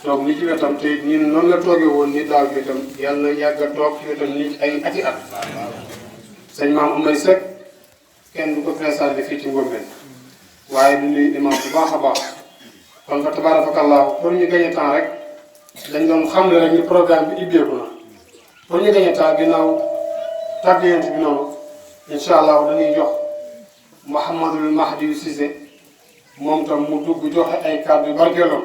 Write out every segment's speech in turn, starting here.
toog ni ci wetam te ñun noonu la toogee woon ni daaw bi itam yàlla yàgg a toog ci wetam ni ay ati at sëñ Maam Amary Seck kenn du ko présenté fii ci Ngombène waaye du nuyu imam bu baax a baax kon fa tabarakallah pour ñu gagné temps rek dañ doon xam ne rek ni programme bi ibbeeku na pour ñu gagné temps ginnaaw tàggante bi noonu incha allah dañuy jox Mouhamadul Mahdi Cissé moom tam mu dugg joxe ay kàddu yu barkeeloo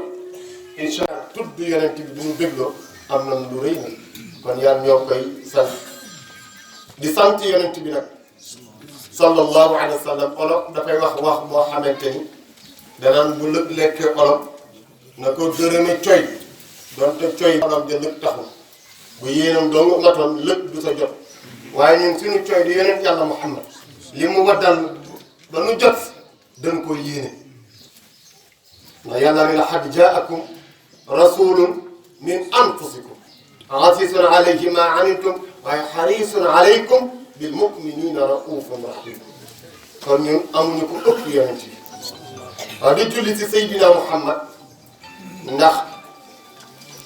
incha allah. tudd yonent bi du ñu bégloo am na lu rëy nag kon yàlla ñoo koy sant di sant yonent bi nag sallallahu alayhi wa sallam olof dafay wax boo xamante ni danaan bu lëg lekkee olof na ko gërëme coy donte coy olof ja lëg taxul bu yéenam doo nga matoon lëg du sa jot waaye ñun suñu coy di yonent yàlla Muhammad li mu waddal ba nu jot dañ ko yéene ndax yàlla ne la xad jaakum rasulun min anfusikum asisun alayhi ma anittum waaye xarisun alaykum bil muminina raufun rahim kon ñun amuñu ko ëpp yonent yi waaw di julli si Seydina Muhammad ndax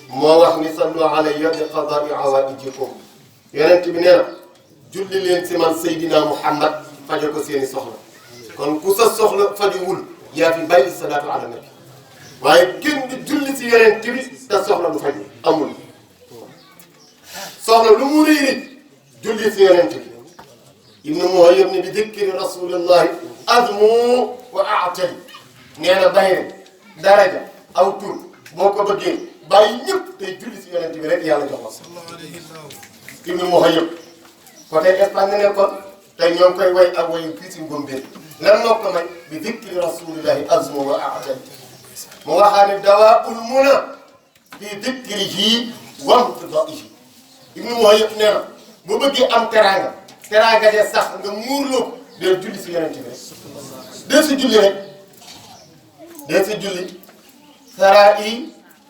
moo wax ni sallu alayya bi qadai awaijikum yonent bi nee na julli leen si man Seydina Muhammad faje ko seeni soxla kon ku sa soxla fajiwul yaa fi bàyyi salaatu ala nabi waaye kenn di julli si yonent bi te soxla du faj amul soxla lu mu réeri julli si yonent bi ibnu Muhayyab ne bi dikri rasulillahi azmu wa aatali nee na bayre daraja aw tur boo ko bëggee bàyyi ñëpp tey julli si yonent bi rek yàlla jox la ibnu Muhayyab côté Espagne ne nekkoon tey ñoo ngi koy way ak wayu fii si Ngombène lan moo ko may bi dikri rasulillahi azmu wa aatali mu waxaane dawaa'ul muna fi dikrihi wa imtidaa'ihi ibnu Muhayyab nee na boo bëggee am teraanga de sax nga muurloo ko dee julli si yonent bi rek dee si julli rek dee si julli saraa'i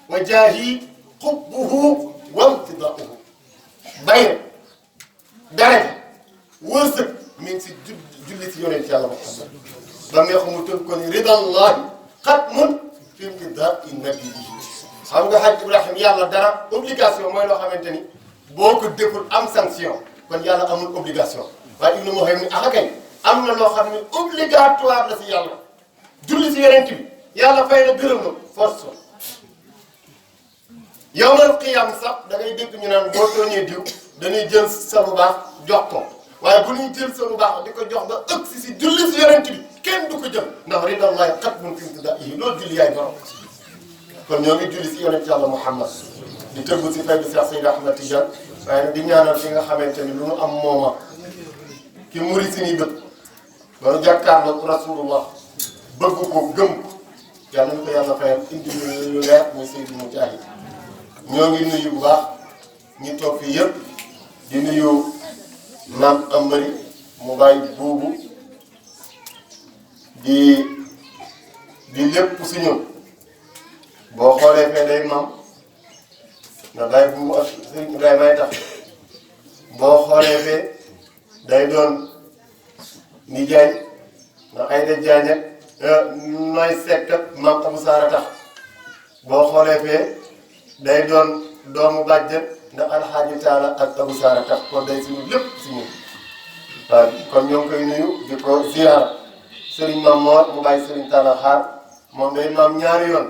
wa jaahi hubbuhu wa imtidaa'uhu bayre daraja wërsëg mi ngi si julli si yonent yàlla Muhammad ba nga xamul tënk ko ni ridallahi xatmun fi imtidaa'i nabi xam nga Haj Ibrahim yàlla dara obligation mooy loo xamante ni boo ko deful am sanction kon yàlla amul obligation waaye Ibnu Muhayyab ni ah kay am na loo xam ne obligatoire la si yàlla julli si yonent bi yàlla fay na gërëm na force yawmal qiyaam sax da ngay dégg ñu naan boo tooñee diw dañuy jël sa lu baax jox ko waaye bu ñuy jël sa lu baax di ko jox ba ëgg si julli si yonent bi kenn du ko jël ndax ridallahi xatmun fi imtidaa'ihi loolu julli yaay borom kon ñoo ngi julli si yonent yàlla Muhammad di tëggu si fay bi Cheikh Seydi Ahmed Tidiane waaye nag di ñaanal fi nga xamante ni lu nu am mooma ki muri si ni bët loolu jàkkaarloo rasulullah bëgg ko gëm ko yàlla nañu ko yàlla fayal indi ñu leer muy Seydou Mujahid ñoo ngi nuyu bu baax ñi toog fii yëpp di nuyu Maam Amary mu bàyyi buubu di lépp si ñun boo xoolee fee day maam ndax day bu mu sëñ Ibrahima ay tax boo xoolee fee day doon nijaay ndax ay da jaañ ak nooy sekk ak maam Abou Saara tax boo xoolee fee day doon doomu bàjjen ndax alxaaji taala ak Abou Saara tax kon day suñu lépp suñu waaw kon ñoo ngi koy nuyu di ko ziyaara Serigne Mame Mor mu bàyyi Serigne Talla xaar moom day maam ñaari yoon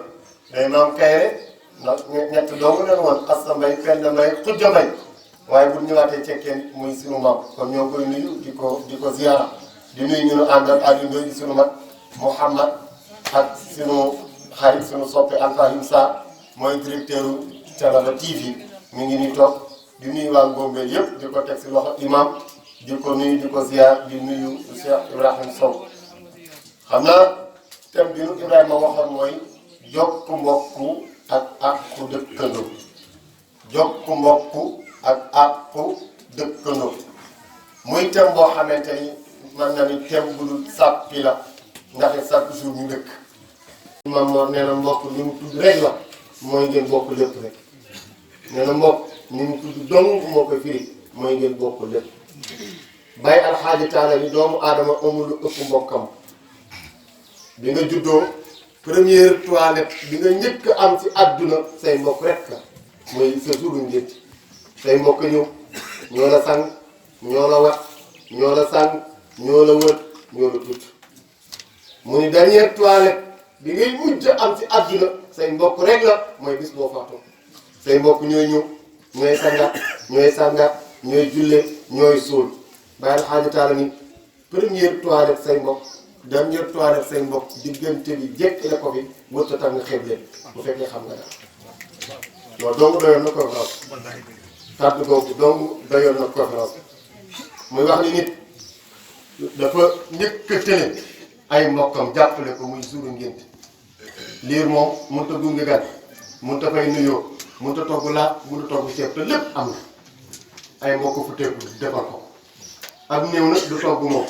day maam Kayre ndax ñett doomu leen woon Assa Mbay Penda Mbay Xujja Mbay waaye bu ñëwaatee cekkeen muy sunu maam kon ñoo ngi koy nuyu di ko ziyaara di nuyu ñu nu àndal Aliou Ndoye di sunu mag Mouhamad ak sunu xarit sunu soppe Alfahim Sarr mooy directeur Thiénaba TV mi ngi nii toog di nuyu waa Ngombeel yëpp di ko teg si loxo imam di ko nuyu di ko ziar di nuyu Cheikh Ibrahim Sow xam naa thème bi nu Ibrahima waxoon mooy jokk mbokku ak àqu dëkkandoo jokk mbokku ak àqu dëkkandoo muy thème boo xamante ni man na ni thème bu dul sàppi la ndax chaque jour ñu dëkk imam Mor nee na mbokk ni mu tudd rek la mooy ngeen bokk lépp rek nee na mbokk ni mu tudd dong moo ko firi mooy ngeen bokk lépp Baye Alxaaji Taala ni doomu aadama amul lu ëpp mbokkam bi nga juddoo première toilette bi nga njëkk am ci àdduna say mbokk rek la mooy sa jour njëkk say mbokk ñëw ñoo la sang ñoo la wat ñoo la sang ñoo la wër ñoo la tudd mu ni dernière toilette bi ngay mujj am ci àdduna say mbokk rek la mooy bis boo faatoo say mbokk ñooy ñëw ñooy sangat ñooy jullee ñooy suul Baye Alxaaji Taala ni première toilette say mbokk dernière toilette say mbokk diggante bi jekk la ko fi wërta tam nga xeeb leen bu fekkee xam nga daal loolu dong doyoon na conférence kàddu googu dong doyoon na conférence muy wax ni nit dafa njëkk a tële ay mbokkam jàppale ko muy suuru ngént liir moom mënut a gunge gan mënut a fay nuyoo mënut a togg laa mënut a togg ceeb te lépp am na ay mbokk fu teeku defal ko ak néew nag du togg moom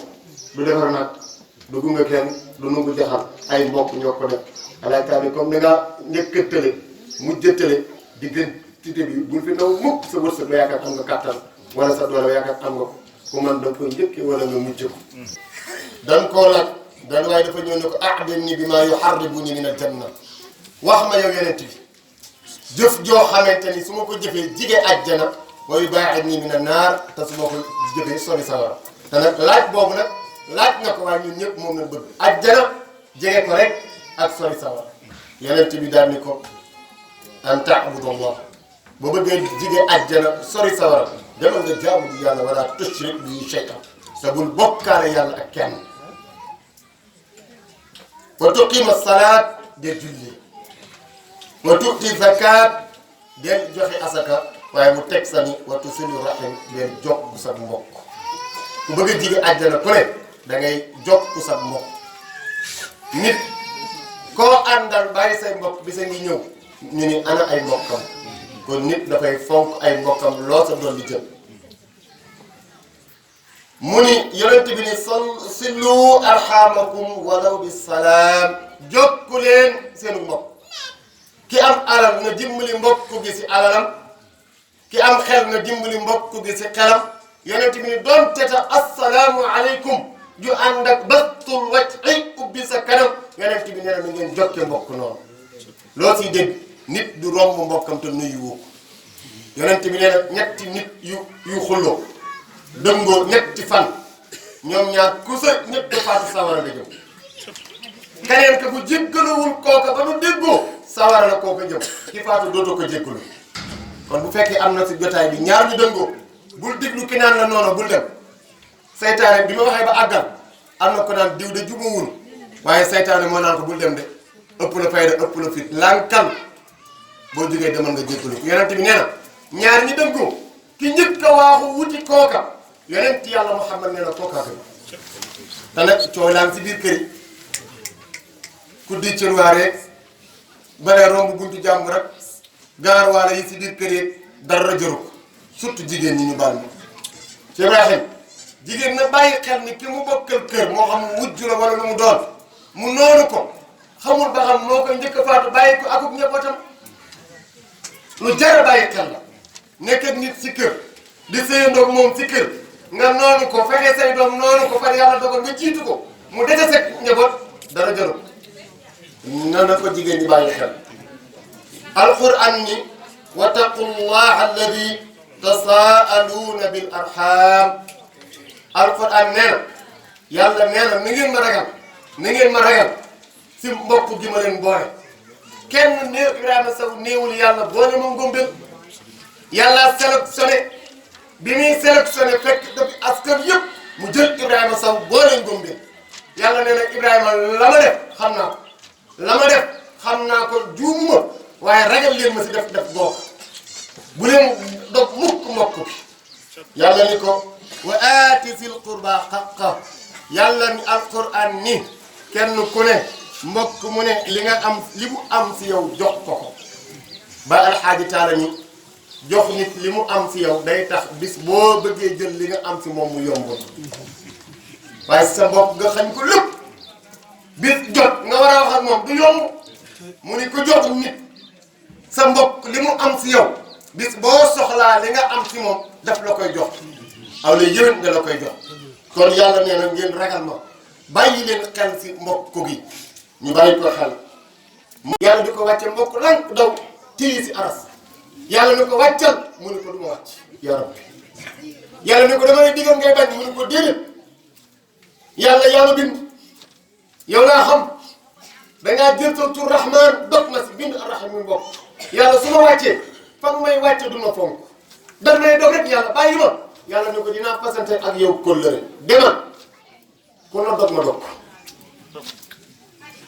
du defar nag du gunge kenn du nungu jaxal ay mbokk ñoo ko def alaakaani comme da ngaa njëkk a tële mujj a tële diggante bi bul fi naw mukk sa wërsëg la yaakaar am nga kàttan wala sa doole yaakaar am nga ko ku man da nga koy njëkke wala nga mujj ko dan koo laaj dan waaye dafa ñëw ne ko a'dinni bi maa yuharribuni min al-janna wax ma yow yonent bi jëf joo xamante ni su ma ko jëfee jige àjjana wa yubaa'idni min an-naar te su ma ko jëfee sori sawara te nag laaj boobu nag laaj na ko waaye ñun ñëpp moom lañ bëgg àjjana jege ko rek ak sori sawara yonent bi daal ni ko an ta'budu Allah boo bëggee jige àjjana sori sawara demal nga jaamu di yàlla wala tushrik bihi shay'an te bul bokkaale yàlla ak kenn wa tuqima salaat de julli wa tuuti zakat del joxe asaka waaye mu teg sa ni wa tusilu rahim del jokk sa mbokk ku bëgg a jige àjjana ku ne da ngay jokk sa mbokk nit koo àndal bàyyi say mbokk bi sa ngi ñëw ñu ni ana ay mbokkam kon nit dafay fonk ay mbokkam loo sa doon di jël mu ni yonent bi ni sillu arhamakum walaw bi salaam jokku leen seenu mbokk ki am alal nga dimbali mbokk gi si alalam ki am xel nga dimbali mbokk gi si xelam yonent bi ni doon teta assalaamu aleykum ju ànd ak bastul wajhi ubbi sa kanam yonent bi nee na ngeen jokke mbokk noonu loo siy dégg nit du romb mbokkam te nuyu woo ko yonent bi nee na ñetti nit yu xulloo dëngoo ñetti fan ñoom ñaar ku sa ñett faatu sawara nga jëm keneen ka bu jéggalawul kooka ba nu déggoo sawara la kooka jëm ki faatu dootoo ko jéggalu kon bu fekkee am na si jotaay bi ñaar ñu dëngoo bul diglu ki naan la noonu bul dem saytaane bi ma waxee ba àggal am na ko naan diw de jubawul waaye saytaane moo naan ko bul dem de ëpp la fayda ëpp la fit lànkal boo jógee demal nga jéggalu ko yonent bi nee na ñaar ñi dëngoo ki njëkk a waaxu wuti kooka yonent yàlla Muhammad nee na kooka gën te nag coow laan si biir kër yi ku di cër waa rek bare romb buntu jàmm rek gaar waala yi si biir kër yi dara jëru ko surtout jigéen ñi ñu baal ma ci Ibrahim jigéen na bàyyi xel ni ki mu bokkal kër moo xam mu wujj la wala lu mu doon mu noonu ko xamul ba xam moo koy njëkk a faatu bàyyi ko akub njabootam lu jar a bàyyi xel la. nekk ak nit si kër di sëyandoog moom si kër nga noonu ko fexe say doom noonu ko far yàlla dogal nga jiitu ko mu dese sa njaboot dara jarul na ko jigéen ñi bàyyi xel. alquran ni wattaqullaha alladi tasaaluuna bil arham. alquran nee na yàlla nee na ni ngeen ma ragal si mbokk gi ma leen boole. kenn néew Ibrahima Sow néewul yàlla boole moom gombel. yàlla sélectionné bi muy sélectionné fekk depuis askan yëpp mu jël Ibrahima Sow boole gombel. yàlla nee na Ibrahima la ma def xam naa ko la ma def xam naa ko juumuma waaye ragal leen ma si def bokk bu leen dog mukk mbokk bi. yàlla ni ko wa aati zil qurba haqqa. yàlla ni alquran ni kenn ku ne mbokk mu ne li mu am si yow jox ko ba alxaaji taala ni jox nit li mu am si yow day tax bis boo bëggee jël li nga am si moom mu yomb waaye sa mbokk nga xañ ko lépp bis jot nga war a wax ak moom du yomb. mu ni ko jox nit sa mbokk li mu am si yow bis boo soxlaa li nga am si moom daf la koy jox aw la yëwén nga la koy jox. kon yàlla nee na ngeen ragal ma bàyyi leen xel si mbokk gi ñu bàyyi ko xel. yàlla di ko wàcce mbokk lank daw téye si aras. yàlla ni ko wàccal mu ni ko du ma wàcc ya rabbi. yàlla ni ko dama lay digal ngay bañ mu ni ko déedéet. yàlla bind yow laa xam dangaa jël sa tur rahman dog ma si bind arrahim muy mbokk. yàlla su ma wàccee fan may wàcce du ma fonk daf may dog rek yàlla bàyyi ma. yàlla ni ko dinaa fasante ak yow kóllëre demal ku la dog ma dog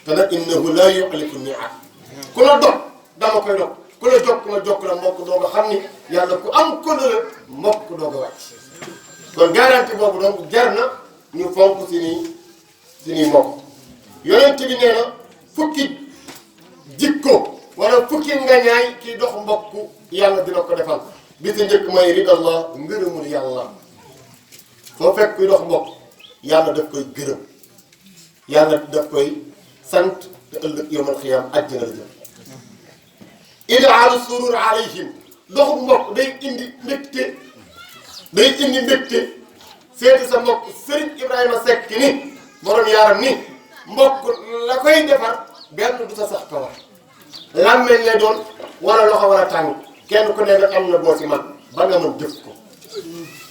te nag innahu laa yuxlifu mii'aad. ku la dog dama koy dog ku la jokk ma jokk la mbokk doo nga xam ni yàlla ku am kóllëre mbokk doo nga wàcc. kon garanti boobu donc jar na ñu fonk suñuy mbokk. yonent bi nee na fukki jikko wala fukki ngañaay kii dox mbokk yàlla dina ko defal. bi si njëkk mooy ridallah ngërëmul yàlla. foo fekk kuy dox mbokk yàlla daf koy gërëm yàlla daf koy sant te ëllëg yawmal xiyaam àjjana la jëm. idaalu surur alayhim doxu mbokk day indi mbégte seeti sa mbokk Serigne Ibrahima Seck ni borom yaaram ni mbokk la koy defar benn du sa sax kawar làmmeñ lay doon wala loxo wala tàng kenn ku ne nag am na boo si man ba nga mën jëf ko.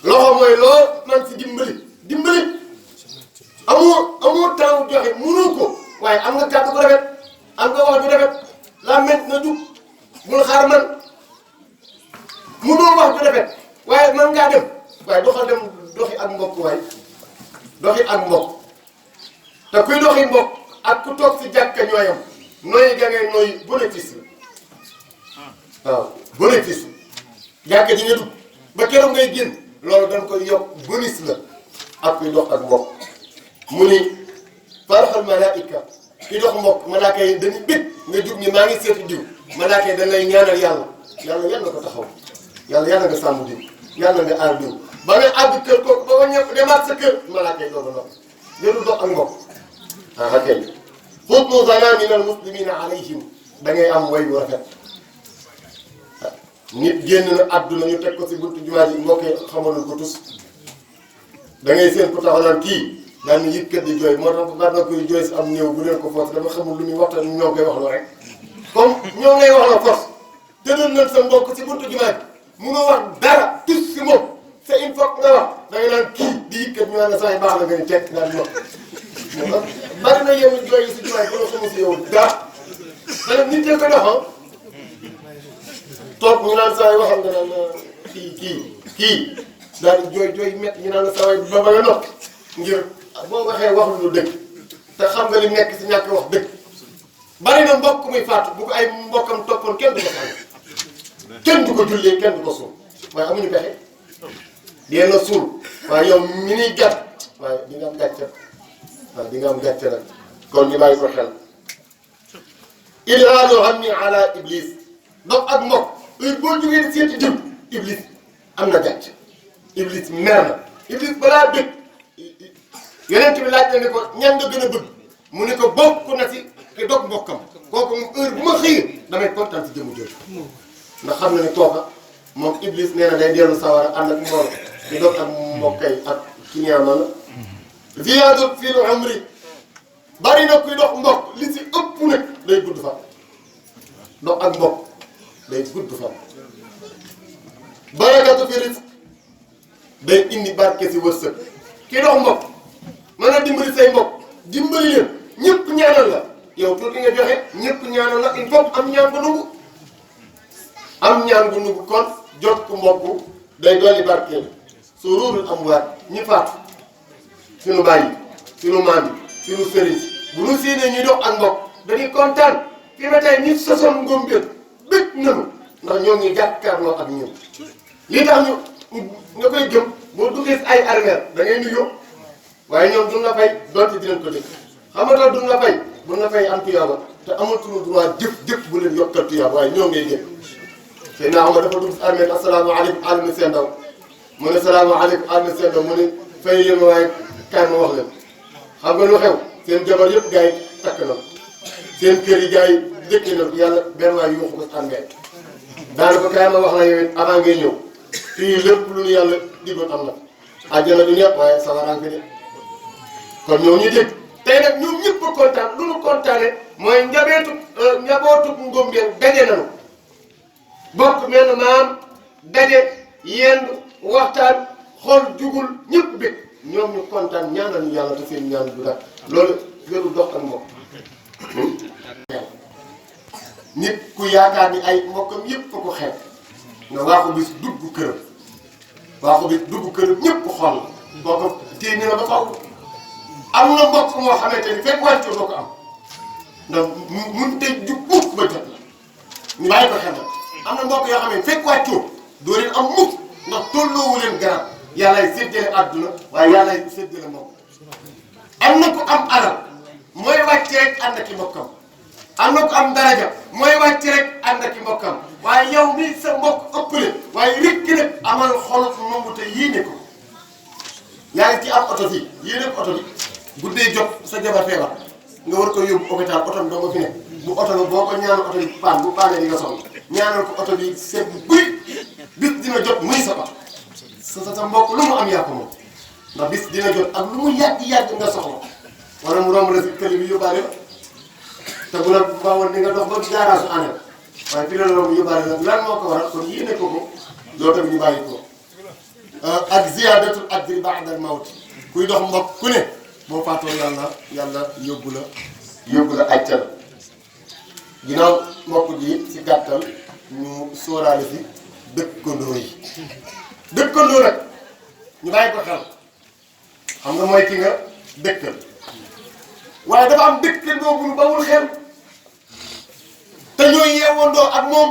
loxo mooy loo man si dimbali amoo temps joxe mënoo ko waaye am nga kàddu bu rafet am nga wax ju rafet làmmeñ na jug bul xaar man mënoo wax ju rafet waaye man ngaa dem waaye doxal dem doxi ak mbokk waaye doxi ak mbokk te kuy doxi mbokk ak ku toog si jàkka ñooyam nooy ga ngay nooy bénéfice la waaw bénéfice jàkka ji nga dugg ba keroog ngay génn loolu dañ koy yokk bonus la ak kuy dox ak mbokk. mu ni farxal malaika ki dox mbokk malaaka yi dañuy bég nga jug ni maa ngi seeti diw malaaka yi dañ lay ñaanal yàlla yàlla ko taxaw yàlla nga sàmm diw yàlla nga aar diw ba nga àgg kër kooku ba wàññeeku demaat sa kër malaaka yi doog a noppi jëlu dox ak mbokk. ok xutnu zanamin al muslimina alayhim da ngay am way bu rafet. nit génn na àdduna ñu teg ko si buntu jumaa ji mbokk yi xamalul ko tus da ngay seen ku taxaw naan kii daan na yëkkat di jooy moo tax bari na koy jooy si am néew bu leen ko force dama xamul lu muy waxtaan ñoo koy wax loo rek comme ñoo ngay wax la force tëddal nañ sa mbokk si buntu jumaa ji munoo wax dara tus si moom c'est une fois nga wax da ngay naan kii di yëkkat ñu naan la saa baax na nga ni tekk daal di wax bari na yow jooy yi si jumaa ji ba nga xamul si yow dara maanaam nit ñee ko dox toog ñu naan saa yi waxal nga naan kii daal di jooy métti ñu naan la saa yi ba nga noppi ngir boo waxee wax lu dëgg te xam nga li nekk si ñàkk wax dëgg. bari na mbokk muy faatu bu ko ay mbokkam toppoon kenn du ko xam kenn du ko jullee kenn du ko suul waaye amuñu pexe dee na suul waaye yow mi niy gàtt waaye di nga am gàcce waaye di nga am gàcce nag kon ñu bàyyi ko xel. idraadu hammi ala iblis donc ak mbokk heure boo jógee di seeti diw iblis am na gàcce iblis mer na iblis balaa dëgg yonent bi laaj na ni ko ñan nga gën a bëgg mu ni ko bokk na si ki dog mbokkam kooku moom heure bu ma xëyee damay kontaan ci jëmu jooju ndax xam na ne kooka moom Iblis nee na day dellu sawara ànd ak mbooloo di dog ak mbokkay ak ki ñaama la ziyaadatu fil umri bari na kuy dox mbokk li si ëpp nag day gudd fan dox ak mbokk day gudd fan barakatu fi rizq day indi barke si wërsëg ki dox mbokk mën a dimbali say mbokk dimbali leen ñëpp ñaanal la yow tuuti nga joxe ñëpp ñaanal la il faut am ñaan bu nungu am ñaan bu nungu kon jot ku mbokk day dolli barkeel sururul amwaat ñi faatu suñu bàyyi suñu maam yi suñu sëriñ bu ñu séenee ñuy dox ak mbokk dañuy kontaan fi ba tey ñi sosoon ngóom gën bëgg nañu ndax ñoo ngi jàkkaarloo ak ñoom li tax ñu nga koy gëm boo duggee si ay armeel da ngay nuyoo waaye ñoom duñ la fay doonte dinañ ko dégg xam nga duñ la fay buñ la fay am tuyaaba te amatuñu droit jëf bu leen yokkal tuyaaba waaye ñoo ngay gën te naa ma dafa dugg si armeel asalaamaaleykum alimi seen ndaw mu ne salaamaaleykum alimi seen ndaw mu ne fay yéen waaye kaay ma wax leen xam nga lu xew seen jabar yëpp gars yi takk na seen kër yi gars yi dëkk na yàlla benn waay yuuxu ko si armeel daanaka kaay ma wax la yow it avant ngay ñëw fii lépp lu ñu yàlla digoon am na àjjana du ñëpp waaye sawaraan fi de kon ñoo ñu dégg tey nag ñoom ñëpp a kontaan lu mu kontaane mooy njabootu Ngombeen daje nañu bokk mel maam daje yendu waxtaan xool jugul ñëpp bëgg ñoom ñu kontaan ñaanal ñu yàlla te seen ñaan du dara loolu wéru dox ak mbokk nit ku yaakaar ni ay mbokkam yëpp a ko xeeb nga waaxu bis dugg këram waaxu bis dugg këram ñëpp xool boo ko téye ñu la ba faw am na mbokk moo xamante ni fekk wàccoo boo ko am ndax mun te jug mukk ba jot la ñu bàyyi ko xel am na mbokk yoo xam ne fekk wàccoo doo leen am mukk ndax tolloowu leen garab yàllaay séddale àdduna waaye yàllaay séddale mbokk am na ku am alal mooy wàcc rek ànd ak i mbokkam am na ku am daraja mooy wàcc rek ànd ak i mbokkam waaye yow mii sa mbokk ëppale waaye rek nag amal xol nangu te yéene ko yaa ngi ci am oto fii yéene ko oto bi guddee jot sa jabar feebar nga war ko yóbbu hôpital oto bi doo nga fi ne bu oto bi boo ko ñaanal oto bi paan bu paanee di nga soxla ñaanal ko oto bi seet bu bëri bis dina jot muy sa oto sa mbokk lu mu am yaa ko moom ndax bis dina jot ak lu mu yàgg nga soxla wala mu romb la si këli bi yóbbaale la te bu la baawoon di nga dox ba gaaraasu année waaye fii la romb yóbbaale la lan moo ko waral kon yéene ko ko loolu tamit ñu bàyyi ko ak ziyaadatul ajri ba'dal mawt kuy dox mbokk ku ne boo faatoo yàlla yóbbu la àjjana ginnaaw mbokk ji si gàttal ñu sóoraale si dëkkandoo yi dëkkandoo nag ñu bàyyi ko xel xam nga mooy ki nga dëkkal waaye dafa am dëkkandoo bu ñu bawul xel te ñooy yeewandoo ak moom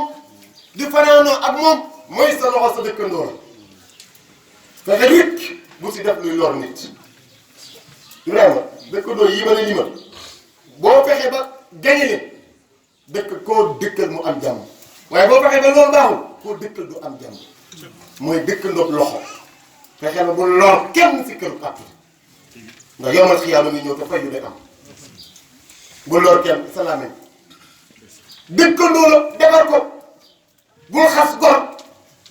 di fanaanoo ak moom mooy sa loxo sa dëkkandoo la fexe nit bu si def luy lor nit Ibrahima dëkkandoo yi ma la limal boo fexe ba gañe leen dëkk koo dëkkal mu am jàmm waaye boo fexe ba loolu baaxul koo dëkkal du am jàmm mooy dëkkandoo loxo fexe ba bu lor kenn si këru àtt ndax yomal xiyaama ngi ñëw te fay yu day am bu lor kenn salaamee dëkkandoo la defar ko bul xas gor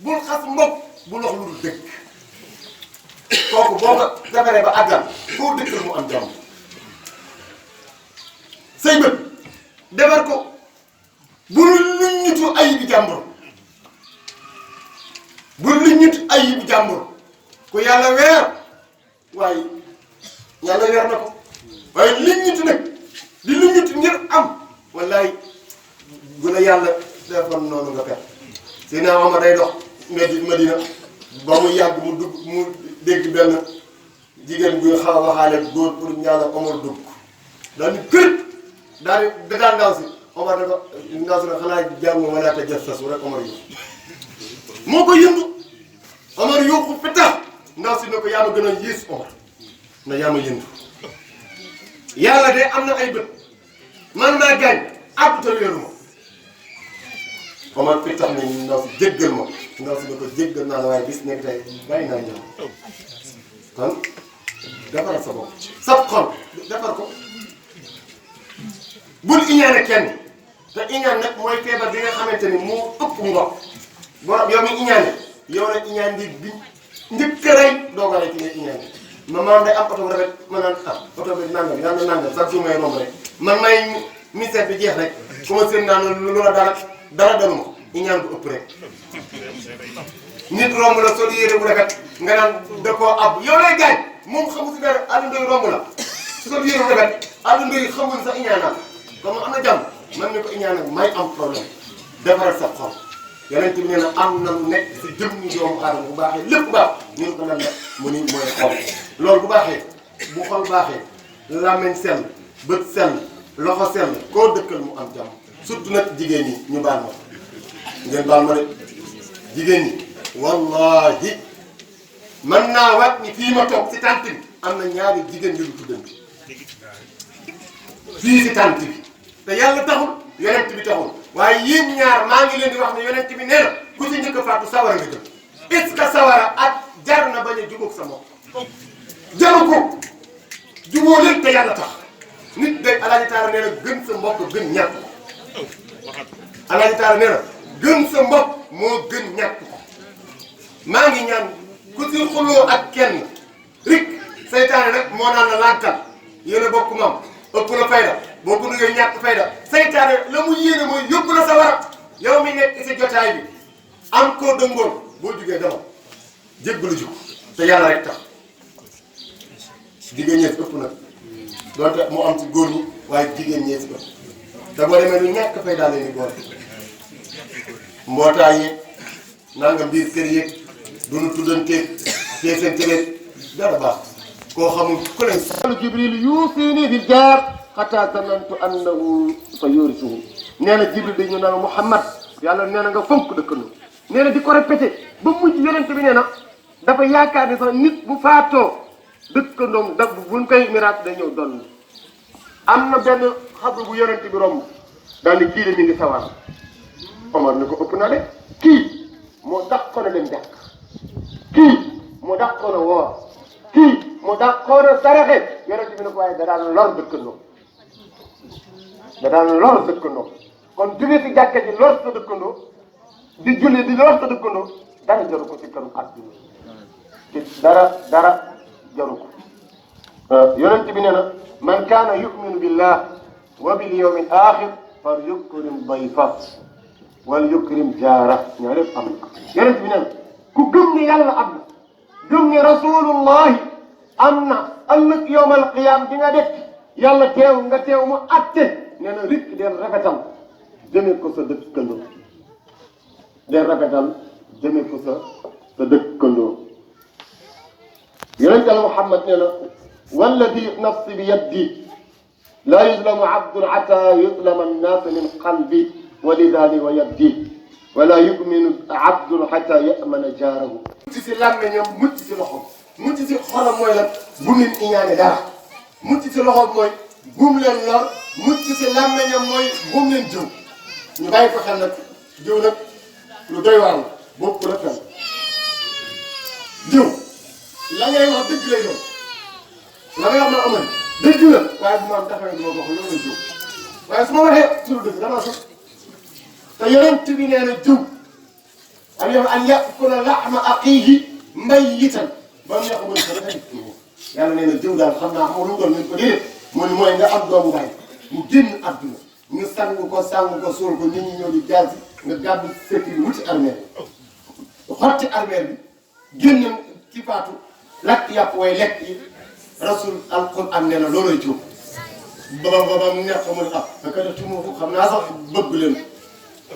bul xas mbokk bul wax lu dul dëkk kooku boo ko defaree ba àggal koo dëkkal mu am jàmm say bët defar ko bul lu ñitu ayibi jàmbur bul lu ñitu ayibi jàmbur ku yàlla weer waaye yàlla weer na ko waaye li ñitu nag di lu ñitu ngir am wallaay bu la yàlla defoon noonu nga pet Seydina Omar day dox Madina ba mu yàgg mu dugg mu dégg benn jigéen buy xaw a waxaale góor pour ñaanal Omar dugg daal di kër daal di daal ndaw si Omar da ko ndaw si nag xanaa jàngu ma laata jas sasu rek Omar yu moo ko yëndu Omar yuuxu petax ndaw si ne ko yaa ma gën a yées Omar na yaa ma yëndu yàlla de am na ay bët man maa gaañ àbbuta wéeru ma Omar petax ne ndaw si jéggal ma ndaw si ne ko jéggal naa la waaye bis nekk tey bàyyi naa ñëw kon defaral sa bopp sa xol defar ko bul iñaane kenn te iñaan nag mooy feebar bi nga xamante ni moo ëpp ndox borom yow mi iñaane yow la iñaan bi njëkk a rey doo ko rey ci nga iñaane maanaam day am oto bu rafet ma naan oto bi nangam yàlla na nangam chaque jour may romb rek man may ministère bi jeex rek ku ma seen naan lu la dara dalu ma iñaan bu ëpp rek nit romb la sol yére bu rafet nga naan da koo ab yow lay gaañ moom xamu si dara Alioune Ndoye romb la sol yére bu rafet Alioune Ndoye xamul sax iñaanam comme am na jàmm man mi ko iñaanam may am problème defaral sa xol yonent bi nee na am na lu nekk si jëmmi doomu aadama bu baaxee lépp baax ñu ko lan la mu ni mooy xol loolu bu baaxee bu xol baaxee làmmiñ sell bët sell loxo sell koo dëkkal mu am jàmm surtout nag jigéen ñi ñu baal ma ngeen baal ma de jigéen ñi wallahi mën naa wat ni fii ma toog si tànt bi am na ñaari jigéen yu tuddante fii si tànt bi te yàlla taxul yonent bi taxul waaye yéen ñaar maa ngi leen di wax ne yonent bi nee na ku si njëkk a faatu sawara nga jëm est ce que sawara ak jar na bañ a jubóog sa mbokk jaru ko jubóo leen te yàlla tax nit day Alaaji Taala nee na gën sa mbokk gën ñàkk ko Alaaji Taala nee na gën sa mbokk moo gën ñàkk ko maa ngi ñaan ku si xuloo ak kenn rik saytaane nag moo naan la lànkal yéen a bokk mam ëpp na fayda boo ko nuyoo ñàkk fayda saytaane la mu yéene mooy yóbbu la sa war yow mi nekk si jotaay bi am koo dëngoon boo jugee demal jéggalu jug te yàlla rek tax jigéen ñee si ëpp nag doonte mu am ci góor ñi waaye jigéen ñee si ëpp te boo demee lu ñàkk fayda leen ni boole mbootaay yeeg nanga biir kër yeeg duñu tuddanteeg teesanteeg dara baax koo xamul ku leen salu jibril yuusini bil jaar xataa zanantu annahu sa yorisuhu nee na jibril dañu naan Muhammad yàlla nee na nga fonk dëkkandoo nee na di ko répété ba mujj yonent bi nee na dafa yaakaar ne sax nit bu faatoo dëkkandoom da buñ koy miraas day ñëw doon am na benn xabru bu yonent bi romb daal di kii de mi ngi sawar Omar ni ko ëpp na de kii moo dàqoon a dem jàkk kii moo dàqoon a woor kii moo dàqoon a saraxe yonent bi ne ko waaye da daan lor dëkkandoo da daan lor dëkkandoo kon jóge si jàkka ji lor sa dëkkandoo di julli di lor sa dëkkandoo dara jaru ko ci këru àdduna ci dara jaru ko yonent bi nee na man kaana yuminu billah wa bil yawmil axir fal yukrim dayfa wal yukrim jaara ñaar yëpp am na yonent bi nee na ku gëm ne yàlla am na gëm ne rasulullahi am na ëllëg yawmal qiyaam di nga def yàlla teew nga teew mu atte nee na rikk del rafetal jëmee ko sa dëkkandoo del rafetal jëmee ko sa dëkkandoo yonent Yàlla Muhammad nee na walladi nafsi bi yaddi laa yuzlamu abdun hatta yuzlama annaasa min qalbi wa lisaani wa yaddi wala yuminu abdun hatta yamana jaarahu mucc si làmmiñam mucc si loxoom mucc si xolam mooy lan bu leen iñaane dara mucc si loxoom mooy bum leen lor mucc si làmmiñam mooy bum leen jëw ñu bàyyi ko xel nag jëw nag lu doy waar la boobu la fen jëw la ngay wax dëgg lay doon la ngay wax ma amal dëgg la waaye bu ma am taxawee duma wax loolu la jëw waaye su ma waxee suñu dëgg damaa sax te yonent bi nee na jëw am yow an yakula laxma aqiihi mayyitan ba mu yàqu ko rek yàlla nee na jëw daal xam naa xaw lu doon nañ ko déedéet moo ni mooy nga am doomu baay mu génn àdduna ñu sang ko suul ko nit ñi ñëw di jaar si nga gàddu fekk yi wuti armeel xotti armeel bi génn ci faatu lakk yàpp way lekk yi rasul alquran nee na looloy jëw ba mu neex ko mu ne naka def ci moo xam naa sax bëgg leen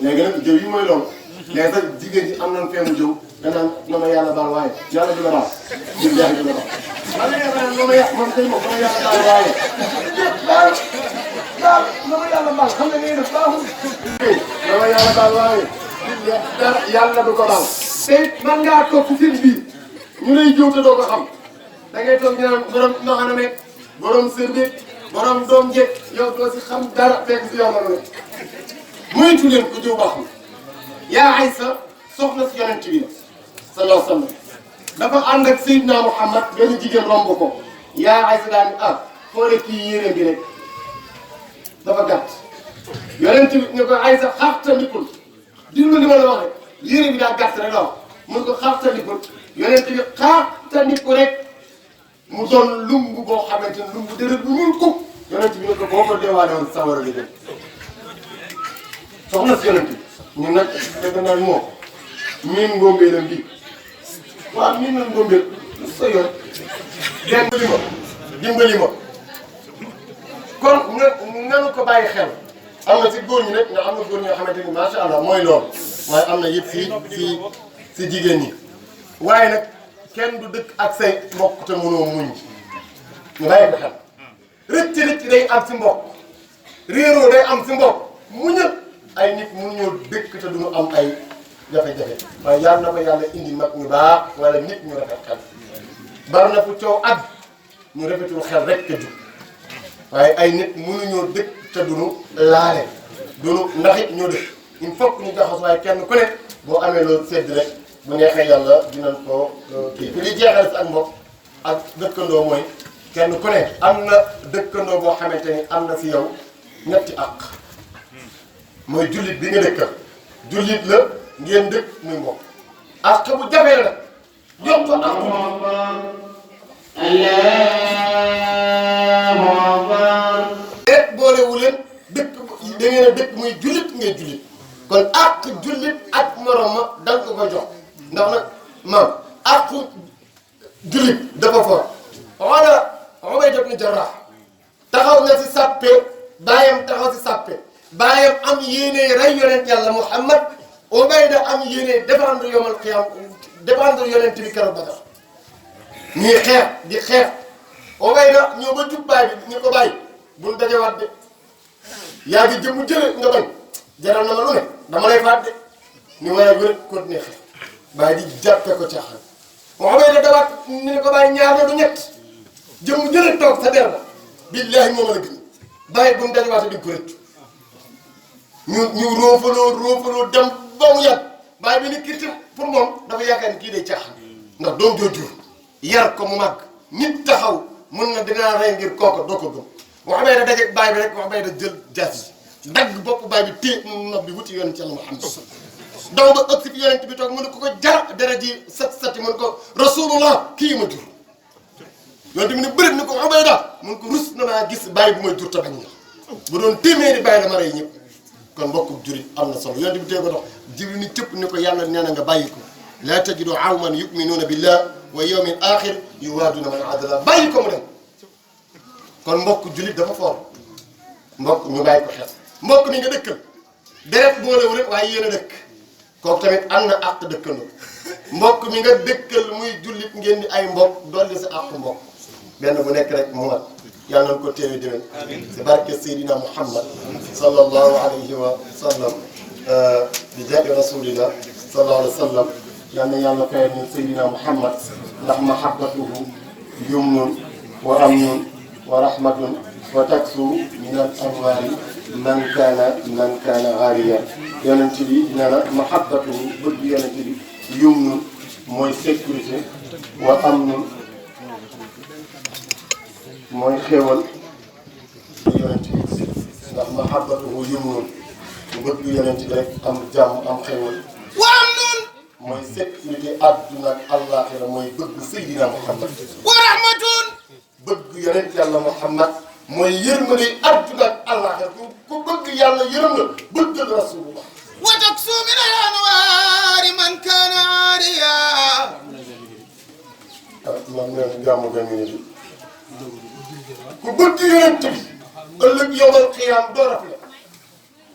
léegi nag jëw yi mooy loolu léegi sax jigéen ñi am nañ feemu jëw danaan na ma yàlla baal waaye yàlla du la baal du jeex du la baal man la nga naan ma yàq man kay moom dama yàlla baal waaye daal na ma yàlla baal xam nga ngay def baaxul na ma yàlla baal waaye dara yàlla du ko baal te man ngaa toog ci seen biir ñu lay jëw te doo ko xam da ngay toog ñu naan borom noxana me borom sër bi borom doom jeeg yow doo si xam dara fekk si yow la ne moytu leen ko jëw baaxul yaa Aysa soxna si yonent bi la sallallahu alayhi wa sallam dafa ànd ak Seydina Muhammad benn jigéen romb ko yaa Aysa daan foo rek kii yére bi rek dafa gàtt yonent bi ne ko Aysa xaxtandikul déglu li ma la wax rek yére bi daa gàtt rek la wax mun ko xaxtandikul yonent bi xaxtandiku rek mu doon lumbu boo xamante ne lumbu dërët bu ñuul ko yonent bi ne ko boo ko deewaale woon sawara li dem soxna si yonent bi ñun nag dëgg naa moom miin ngóombeelam bi waaw miin na ngóombeel lu sa yoon dimbali ma kon nanu ko bàyyi xel am na si góor ñi rek nga am na góor ñoo xamante ni macha allah mooy loolu waaye am na it si jigéen ñi waaye nag kenn du dëkk ak say mbokk te mënoo muñ ñu bàyyi ko xel rëcc day am si mbokk réeroo day am si mbokk muñal ay nit mënuñoo dëkk te duñu am ay jafe-jafe waaye yàlla na ko yàlla indi mag ñu baax wala nit ñu rafet xel bari na fu coow at ñu rafetul xel rek te jub waaye ay nit mënuñoo dëkk te duñu laale duñu ndax it ñoo dëkk il faut que ñu jaxas waaye kenn ku ne boo amee loolu sedd rek bu neexee yàlla dinañ ko kii fi li jeexal si ak mbokk ak dëkkandoo mooy kenn ku ne am na dëkkandoo boo xamante ni am na si yow ñetti àq mooy jullit bi nga dëkkal jullit la ngeen dëkk muy mbokk àq bu jafee la jox ko àq rek boolewu leen dëkk da ngeen a dëkk muy jullit ngay jullit kon àq jullit ak morom ma danga ko ko jox ndax nag maam àq jullit dafa for wala Ubayda ibn Jarrah taxaw na si sàppe baayam taxaw si sàppe baayam am yéene rey yonent yàlla Muhammad Ubayda am yéene défendre yomal qiyam défendre yonent bi keroog Badar ñuy xeex di xeex Ubayda ñëw ba jub baay bi ñu ko bàyyi bul dajewaat de yaa ngi jëm mu jële nga bañ jaral na ma lu ne dama lay faat de ñu waaye wér continuer xeex bàyyi di jàppe ko caaxaan Ubayda dawaat ni ko bàyyi ñaar la du ñett jëm mu jële toog sa der ba billaahi moo mën a gën bàyyi bu mu dajewaate di ko rëccu ñu roofaloo dem ba mu yàgg bàyyi bi ni kirtim pour moom dafa yaakaar ni kii day caaxaan ndax doom jooju yar ko mu màgg nit taxaw mun na dinaa rey ngir kooka doo ko gëm wax bay da daje bàyyi bi rek wax bay da jël jaas yi dagg bopp bàyyi bi téye nopp bi wuti yonent Yàlla Muhammad daw ba ëgg si fi yonent bi toog mu ne ko jar dara ji sati mun ko rasulullah kii ma jur yonent bi ne bërit ni ko wax bay da mun ko rus na maa gis bàyyi bu may jur te bañ na bu doon téeméeri bàyyi dama rey ñëpp kon mbokku jurit am na solo yonent bi tee ko dox jibril ni cëpp ni ko yàlla nee na nga bàyyi ko laa tajidu qawman yuminuuna billah wa yawmil axir yuwaaduna man adala bàyyi ko mu dem kon mbokk julit dafa foor mbokk ñu bàyyi ko xel mbokk mi nga dëkkal deret boolewu leen waaye yéen a dëkk kooku tamit am na àq dëkkandoo mbokk mi nga dëkkal muy jullit ngeen di ay mbokk dolli sa àq mbokk benn bu nekk rek mu mat yàlla nañu ko teewee déwén si barke Seydina Muhammad sallallahu alayhi wa sallam bi jaahi rasulillah sallallahu alayhi wa sallam yal na yàlla fayal ñu Seydina Muhammad ndax mahabbatuhu yumnun wa amnun wa rahmatun wa taksu min al anwaari man kaana aariyan yonent bi nee na mahabbatuhu bëgg yonent bi yumnun mooy sécurité wa amnun mooy xéewal yonent bi ndax mahabbatuhu yumnun bëgg yonent bi rek am jàmm am xéewal wa amnun mooy sécurité àdduna ak àllaaxira mooy bëgg Seydina Muhammad wa rahmatun bëgg yonent yàlla Muhammad mooy yërmande àdduna ak àllaaxira ku bëgg yàlla yërëm la bëggal rasulullah wa taksu min al anwaari man kaana aariya man neen jàmm gani ku bëgg yonent bi ëllëg yawmal qiyaam doo rafle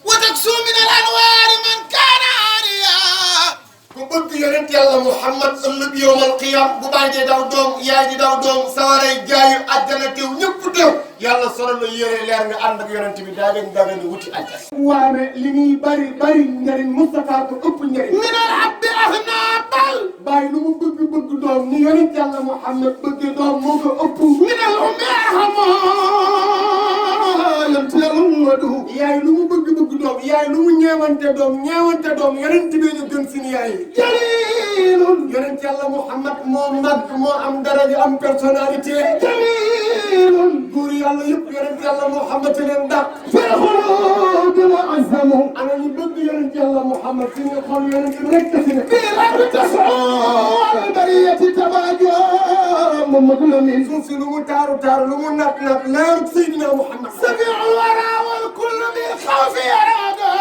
wa taksu min al anwaari man kaana aariya ku bëgg yonent yàlla Muhammad ëllëg yawmal qiyaam bu baay di daw doom yaay di daw doom sawaray jaayu àjjana teew ñëpp teew yàlla solo la yére leer nga ànd ak yonent bi daa ngeen di wuti àjjana. waane li muy bari njëriñ Moustapha ko ëpp njëriñ. min al abdi ahna bal. bàyyi lu mu bëgg doom ni yonent yàlla Muhammad bëgg doom moo ko ëpp. min al ummi ahma lam tulamadu. yaay lu mu bëgg doom yaay lu mu ñeewante doom yonent bi ñu gën suñu yaay. jalilun yonent yàlla Muhammad moo mag moo am daraja am personnalité. jibril góor yàlla yëpp yonent yàlla Muhammad leen dàq fil xuluud wa azamu ana ñu bëgg yonent yàlla Muhammad fi nga xool yonent rek fi ne fil ardi tas'u al bariyati tabajo Mamadou Lamine suuf si lu mu taaru taaru lu mu naat naat leer Seydina Muhammad safiul wara wal kullu bil xawfi yarada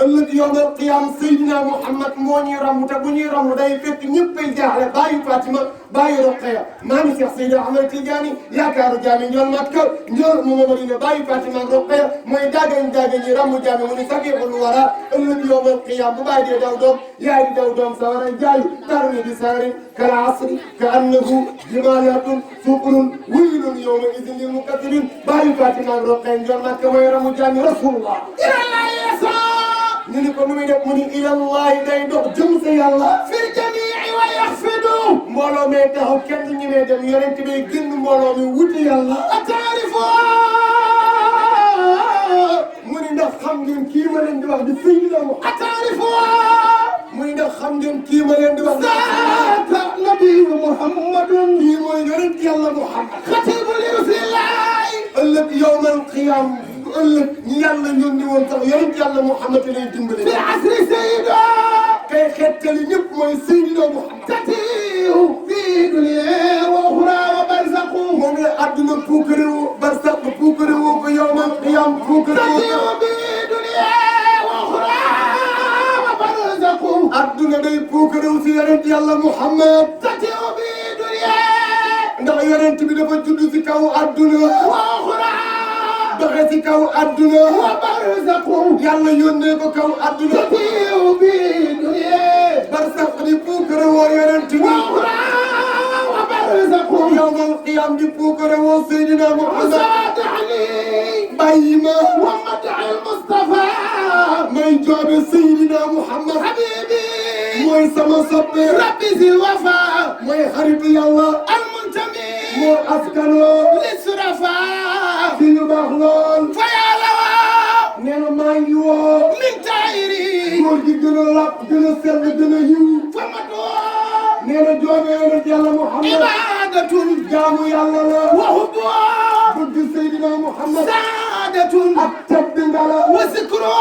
ëllëg yawmal qiyaam Seydina Muhammad moo ñuy ramu te bu ñuy ramu day fekk ñëppay jaaxle bàyyi Fatima bàyyi Roqaya maa ngi Cheikh Seydi Ahmed Tidiane yaakaaru jaami ñool Makka ñool Mamadou bàyyi Fatima ak Roqaya mooy daagañ ñi ramu jaami mu ni safiul wara ëllëg yawmal qiyaam bu bàyyi dee daw doom yaay di daw doom sa war a jaayu tarni bi saari kal asri ka annahu jimalatun suqrun waylun yawma idin lil mukaththibin bàyyi Fatima ak Roqaya ñool Makka mooy ramu jaami rasulullah ñu ni ko nu muy def mu ni ilallahi day dox jëm sa yàlla fil jamii wa yaxfidu mbooloo mee taxaw kenn ñi mee dem yonent bi génn mbooloo mi wuti yàlla ataarifo mu ni ndax xam ngeen kii ma leen di wax di Seydina Muhammad ataarifo mu ni ndax xam ngeen kii ma leen di wax zaata nabiyu Muhammadun kii mooy yonent yàlla Muhammad xatibu li rasulillahi ëllëg yawmal qiyaam ëllëg ñi yàlla yónni woon sax yonent yàlla Muhammad lay dimbale fi asri sayida kay xettali ñëpp mooy Seydina Muhammad tatiihu fii dunya wa uxra wa barzaqu moom la adduna puukarewu barzaq puukarewu ko yawmal qiyaam puukarewu tatiihu fii dunya wa uxra wa barzaqu adduna day puukarewu si yonent yàlla Muhammad tatiihu fii dunya ndax yonent bi dafa judd si kaw adduna wa uxra doxe ci kaw adduna wa barzaqu yàlla yónnee ko kaw adduna tatiihu bi dunya barzaq di puukare woo yonent bi wa barzaqu yawmal qiyaam di puukare woo Seydina Muhammad bàyyi ma wa mad'al Mustafa may joobe Seydina Muhammad habibi mooy sama soppe rabbi zil wafa mooy xaritu yàlla al muntami moo askanoo lisrafa fi ñu baax lool fa yàlla woo nee na maa ngi woo min taayiri góor gi gën a làpp gën a sell gën a yiw fa ma doo nee na joobe yonent yàlla Muhammad ibaadatun jaamu yàlla la wa hubbu bëgg Seydina Muhammad saadatun ak tedd ngala wa zikru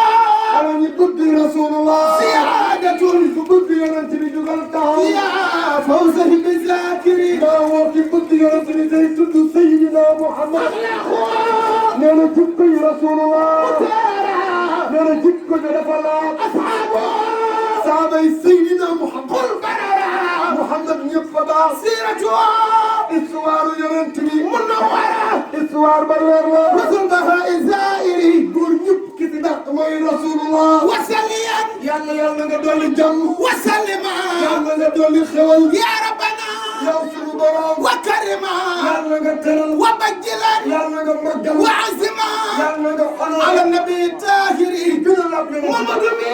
ala ñu bëgg rasulullah siyaadatun su bëgg yonent bi jugal taxaw yaa fawza bi zakiri maa woo ki bëgg yonent bi day tudd Seydina Muhammad nee na jikko yi rasulullah nee na jikko ji dafa laaj ashaabo saabay Seydina Muhammad Muhammad ñëpp a baax siiratu histoire yonent bi munawwara histoire ba leer la rasul baha zaahiri góor ñëpp ki si dàq mooy rasulullah wasalliyan yàlla nga dolli jàmm wasallima yàlla nga dolli xewal ya rabbana yow sunu borom wa karima yàlla nga teral wa bajjilan yàlla nga màggal wa azima yàlla nga xonal ala nabi tahiri gën a lab Mamadu mi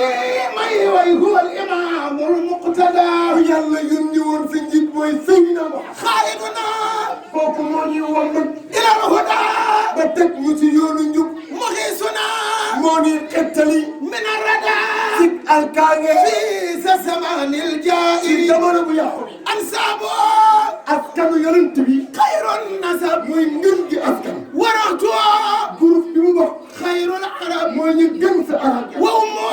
may way huwa al imamul muqtada yàlla yónni woon sa njiit mooy Seydina Muhammad xaaliduna kooku moo ñuy woon nag ilal huda ba teg ñu ci yoonu njub muxisuna moo ñuy xettali min arrada sik alkaange fii sa samanil jaa'iri jamono bu yàqu bi ansaabo askanu yonent bi xayrun nasab mooy ngën gi askan waratu groupe bi mu bokk xayrul arab mooy ñu gën sa arab wa ummu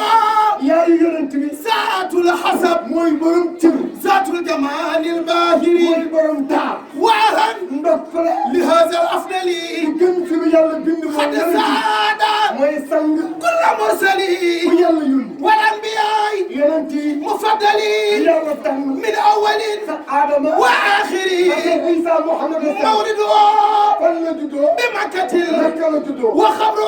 yaayu yonent bi saatul xasab mooy borom cër saatul jamaalil baahiri mooy borom taar waalan ndokkale li haazal afdali gën fi lu yàlla bind mooy saada mooy sang kulla mursali bu yàlla yónni wal anbiyaay yonent yi mufaddali yàlla tànn min awwalin sa aadama wa aaxiri Isa Muhammad mawlidu fan la juddoo bi makkatil makka la juddoo wa xabru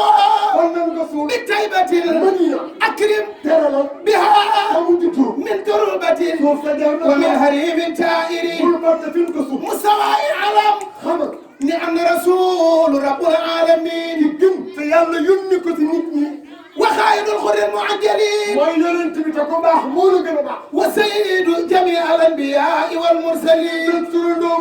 fan lañ ko suul bi taybatil Madina akrim terala biha amu juddoo min turubatin suuf sa jaar wa min harimin taa'iri bul fàtte fi ko suuf musawaay alam xamal ni am na rasul rabbul alamin gën te yàlla yónni ko ci nit ñi wa xayrul xurril mu'ajjalin mooy yonent bi te ko baax moo la gën a baax wa sayyidu jamii al anbiyaa wal mursalin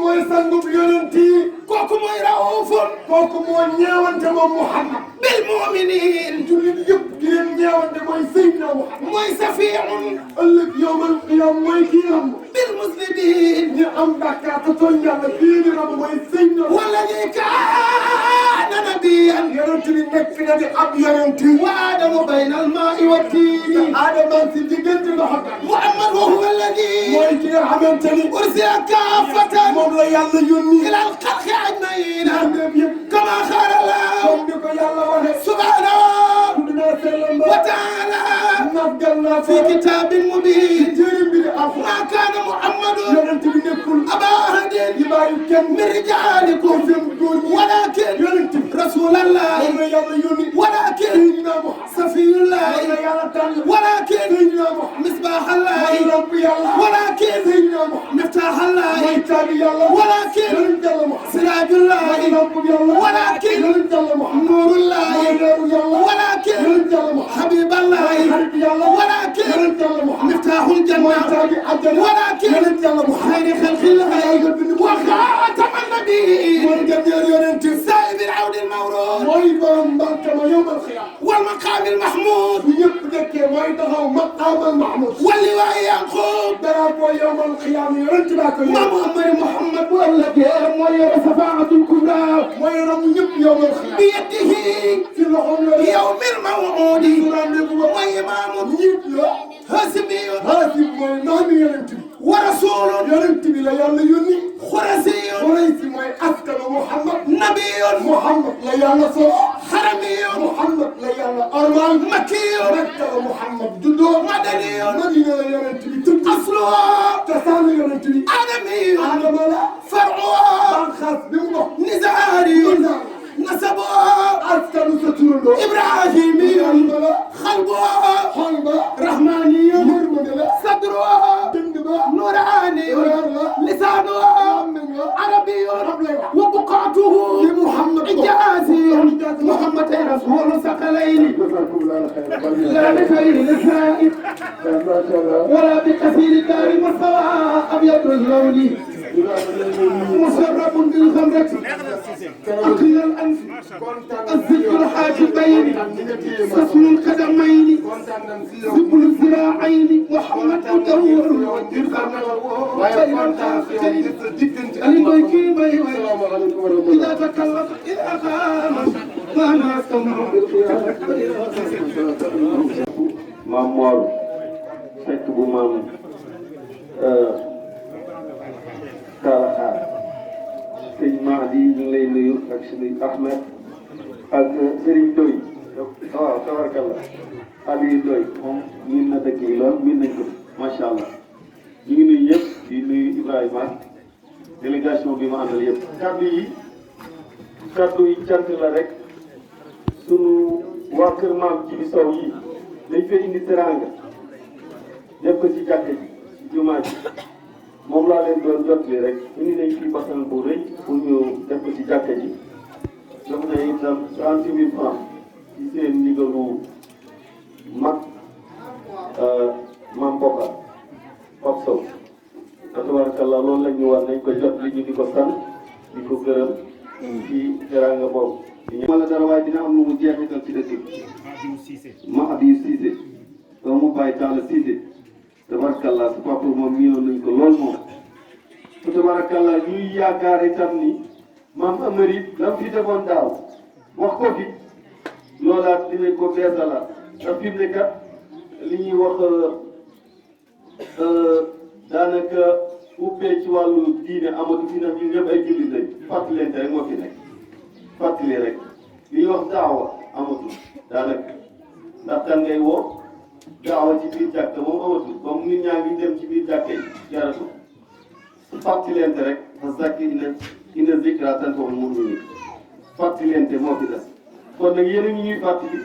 mooy sangub yonent yi kooku mooy raufun kooku moo ñeewante moom Muhammad bil mu'minin jullit yëpp ki leen ñeewante mooy Seydina Muhammad mooy safiun ëllëg yawmal qiyaam mooy kii ram bil muslimin ñi am bàkkaar te tooñ Yàlla kii di ram mooy Seydina walladi kaana nabiyan yonent bi nekk na di ab yonent wa aadamu bayna al-maa'i wa tiini Adama si diggante ndox ak Muhammad wa huwa alladi mooy ki nga xamante ni ursila kaafatan moom la Yàlla yónni ila al-xalqi ajma'iin àndeef yëpp kama qaala Allah comme ni ko Yàlla waxe subhaanahu dinaa sellal wa ta'aala naggal naa fi kitaabin mubiin téere bi di Alxuraan maa kaana Muhammadun yonent bi nekkul abaa ahadin di bàyyi kenn min rijaalikum seen góor ñi walaakin yonent bi rasuulallahi moom la Yàlla yónni walaakin Seydina Muhammad safiyullahi moom la Yàlla tànn walaakin Seydina Muhammad misbaahallahi mooy rabbu Yàlla walaakin Seydina Muhammad miftaahallahi mooy caabi Yàlla walaakin yonent Yàlla Muhammad siraajullahi mooy rabbu Yàlla walaakin yonent Yàlla Muhammad nuurullahi mooy leeru Yàlla walaakin yonent Yàlla Muhammad habiiballahi xarit Yàlla walaakin yonent Yàlla Muhammad miftaahul mooy janna caabi àjjana walaakin yonent Yàlla Muhammad xayri xalqillahi wa xaataman nabiyyiin mooy gànneer yonent saahibil awdil mawruud mooy borom mbalka ma yawmal qiyaama wal maqaamil mahmuud bu ñëpp nekkee mooy taxaw maqaamal mahmud wal liwaa'i yanquub dara boo yawmal qiyaama yonent baa ko ma Muhammad bu ëllëgee mooy yore safaatul kubraa mooy ram ñëpp yawmal qiyaama bi yadihi ci loxoom la yawmil maw'uudi rendez-vous ba mooy imaamun njiit la haasibiyun haasib mooy noonu yonent bi wa rasuulun yonent bi la Yàlla yónni xurasiyun Quraysh mooy askanu Muhammad nabiyun Muhammad la Yàlla sos haramiyun Muhammad la Yàlla ormal makkiyun Makka la Muhammad juddoo madaniyun Madina la yonent bi tudd asluhu cosaanu yonent bi adamiyun Adama la far'uhu banxaas bi mu bokk nizaariyun nasabuhu askanu sa turandoo ibrahimiyun Ibrahima la xalbuhu xol ba rahmaniyun yërmande la sadruhu dënd ba nuraniyun leer la lisanuhu làmmiñ la arabiyun rab lay wax wa buqaatuhu li Muhammad ko ijaaziyun Muhammad rasul saqalayni لا بخير الإسرائيل ولا بكثير الدار والسواء أبيض اللون مسرب بالخمرة أخير الأنف الزج الحاجبين سفن القدمين سبل الذراعين محمد مدور إذا تكلم إذا قام وأنا أستمع maam Mor fekk bu maam Talla Xaar sëñ Mahdi ñu ngi lay nuyu ak sëñ Ahmed ak Serigne Doy waaw tabarkalla Aliou Doy moom miin na dëkk yi lool miin nañ ko macha allah ñu ngi nuyu ñëpp di nuyu Ibrahima délégation bi ma àndal yëpp. kaddu yi cant la rek sunu waa kër maam ci bi sow yi. dañ fay indi teraanga def ko ci jàkka ji ci jumaa ji moom laa leen doon jotli rek indi nañ fii basal bu rëy pour ñu def ko ci jàkka ji jox na itam 30 000 francs ci seen ndigalu mag maam Bokar Pape Sow tabarakallah loolu la ñu war nañ ko jot li ñu di ko sant di ko gërëm ci teraanga boobu ma la dara waaye dina am lu mu jeexital ci dëkk bi ma Abdou Cissé doomu Baye Talla Cissé tabarakallah su papa moom miinoon nañ ko lool moom su tabarakallah ñuy yaakaar itam ni maam Amari lam fi defoon daaw wax ko fi loolaat dinañ ko beesalaat ndax fi mu ne kat li ñuy wax daanaka ubbee ci wàllu diine amatu fi ndax ñun ñëpp ay jullit lañ fàttalente rek moo fi nekk fàttali rek li ñuy wax daawa amatul daanaka ndax kan ngay woo daawa ci biir jàkk moom amatul comme nit ñaa ngi dem ci biir jàkk yi jaratu fàttalente rek parce que inna zikra tanfa'ul mu'minin fàttalente moo fi des kon nag yéen a ngi ñuy fàttali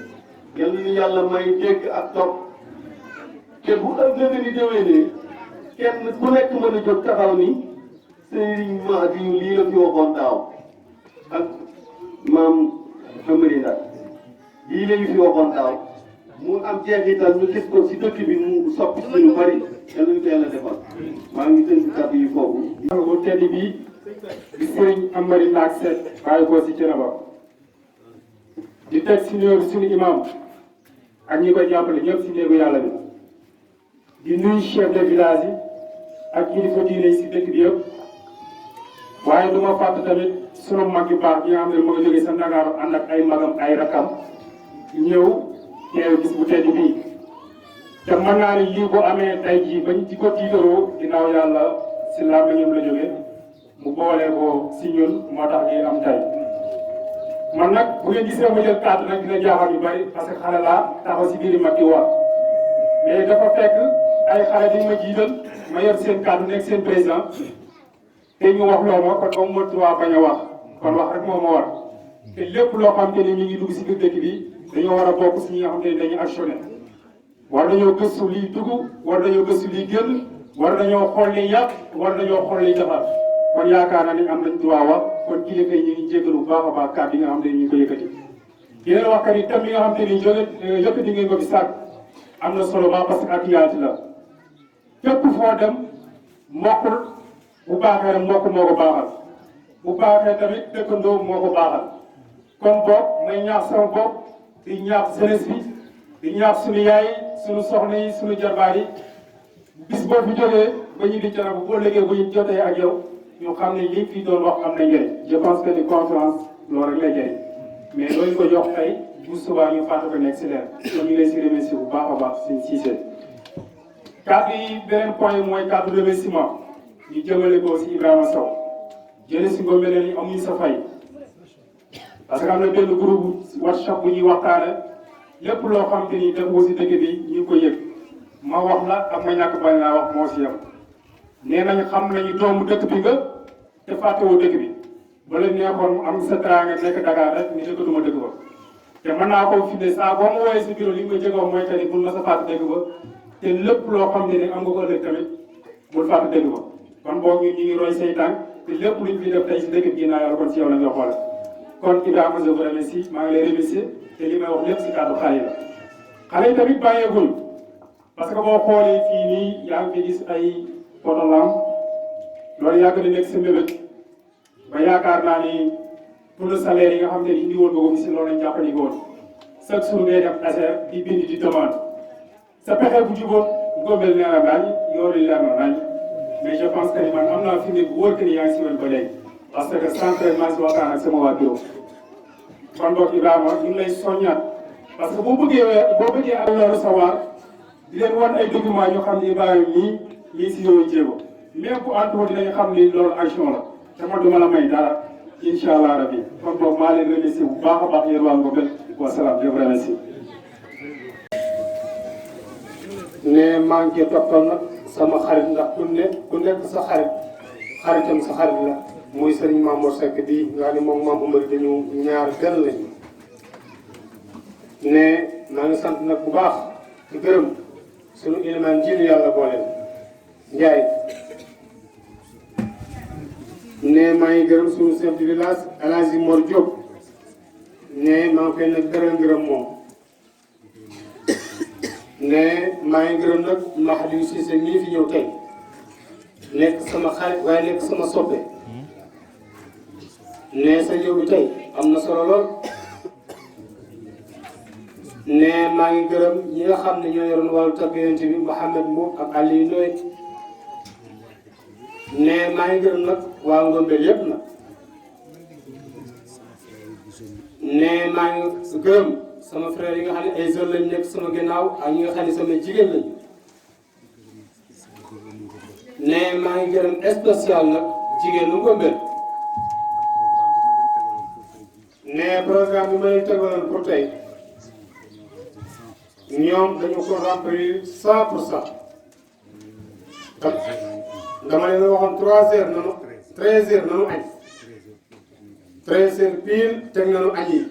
yal nañu yàlla may dégg ak topp te bu ëllëgee ni déwénee kenn ku nekk mën a jóg taxaw ni Serigne Mahdi lii la fi waxoon daaw ak maam Amari Ndack lii la ñu fi waxoon daaw mu am jeexital ñu gis ko si dëkk bi mu soppi si lu bari yal nañu ko yàlla defal maa ngi tënk kàddu yi foofu. bu tedd bi di sëriñ Amary Ndaak Seck bàyyi ko si Thiénaba di teg si nuyoo bi suñu imam ak ñi koy jàppale ñëpp si néegu yàlla bi di nuyu chef de village yi ak kilifa diine yi si dëkk bi yëpp waaye du ma fàtte tamit sunu mag yu baax yi nga xam ne moo ngi jógee sa Ndakaaru ànd ak ay magam ay rakam ñëw teew gis bu tedd bii te mën naa ne lii bu amee tey jii bañ di ko tiitaroo ginnaaw yàlla si làmmiñam la jógee mu boole ko si ñun moo tax lii am tey man nag bu ngeen gisee ma jël kàddu nag dina jaaxal yu bari parce que xale laa taxaw si biir mag yi wax mais dafa fekk ay xale dañ ma jiital ma yor seen kàddu nekk seen président te ñu wax loo ma kon moom ma droit bañ a wax kon wax rek moo ma war te lépp loo xam te ni mi ngi dugg si biir dëkk bi dañoo war a bokk si ñi nga xam te ni dañuy actionné war nañoo gëstu liy dugg war nañoo gëstu liy génn war nañoo xool liy yàq war nañoo xool liy defar kon yaakaar naa ni am nañ droit wax kon kilifa yi ñu ngi jégalu bu baax a baax kàddu yi nga xam te ni ñu ngi ko yëkkati. di leen wax kat ni thème yi nga xam te ni yëkkati ngeen ko fi sàkk am na solo ba parce que actualité la fépp foo dem mbokkul bu baaxee rek mbokk moo ko baaxal bu baaxee tamit dëkkandoo moo ko baaxal kon boog may ñaax sama bopp di ñaax jeunesse bi di ñaax suñu yaay suñu soxna yi suñu jarbaat yi bis boo fi jógee ba ñu di Thiénaba boo léegi bu ñu jotee ak yow ñu xam ne lii fii doon wax am na njëriñ je pense que ni conférence loolu rek lay jëriñ mais loolu ko jox tey bu subaa ñu fàtte ko nekk si leer kon ñu lay si remercier bu baax a baax si Cissé kàddu yi beneen point yi mooy kàddu remerciement ñu jëmale ko si Ibrahima Sow jële si Ngom beneen yi amuñu sa fay parce que am na benn groupe WhatsApp bu ñuy waxtaane lépp loo xam te ni def ko si dëkk bi ñu ngi ko yëg ma wax la ak ma ñàkk bañ laa wax moo si yem nee nañ xam nañu doomu dëkk bi nga te fàttewoo dëkk bi ba leen neexoon am sa teraanga nekk Dakar rek ni dëkkatuma dëkk ba te mën naa ko fi ne saa boo ma woowee si bureau li nga jëg wax mooy que ni bul ma sa fàtte dëkk ba te lépp loo xam ne am nga ko ëllëg tamit bul fàtte dëkk ba kon boog ñu ngi roy say tànk te lépp luñ fi def tey si dëkk bi ginnaaw yàlla kon si yow la nga xoole kon Ibrahima je vous remercie maa ngi lay remercier te li may wax lépp si kàddu xale yi la xale yi tamit bàyyeegul parce que boo xoolee fii nii yaa ngi fi gis ay potolam loolu yàgg na nekk sa mbébét ba yaakaar naa ni pour le salaire yi nga xam ne indi woon nga ko fi si loolu lañ jàppandi woon chaque jour ngay def affaire di bind di demande sa pexe bu juboon Ngombel nee na nañ yoonu leer na nañ mais je pense que ni man am naa fi ne bu wóor que ni yaa ngi si woon ba léegi parce que centre maa si waxtaan ak sama waa bureau kon boog Ibrahima ñu ngi lay soññaat parce que boo bëggee ak loolu savoir di leen wan ay documents yoo xam ne Ibrahima ñii si yooyu jéego même bu antuwul dinañ xam ni loolu action la te man duma la may dara incha allah rabi kon boog maa leen remercier bu baax a baax yéen waa Ngombel wa salaam je vous remercie. ne maa ngi toppal nag sama xarit ndax ku nekk sa xaritam sa xarit la muy sëriñ Mamour Seck di nga ni moom Mame Oumar dañu ñaar benn lañu ne maa ngi sant nag bu baax di gërëm sunu ilimaan ji yàlla booleel Ndiaye ne maa ngi gërëm sunu chef de village El Hadji Mor Diop ne maa ngi koy nag gërëm moom ne maa ngi gërëm nag Mahdi Cissé mii fi ñëw tey nekk sama xarit waaye nekk sama soppe ne sa ñëw bi tey am na solo lool ne maa ngi gërëm ñi nga xam ne ñoo yoroon wàllu tagg Yonent bi Mouhamed Mbow ak Aliou Ndoye ne maa ngi gërëm nag waa Ngombel yépp nag ne maa ngi gërëm sama frère yi nga xam ne ay jeunes lañ nekk sama ginnaaw ak ñi nga xam ne sama jigéen lañ ne maa ngi gërëm spécial nag jigéen lu Ngombel ne programme bi may tegaloon pour tey ñoom dañu ko remplir 100%. dama leen waxoon 3 heures nanu 13 heures nanu añ 13 heures pile teg nanu añ yi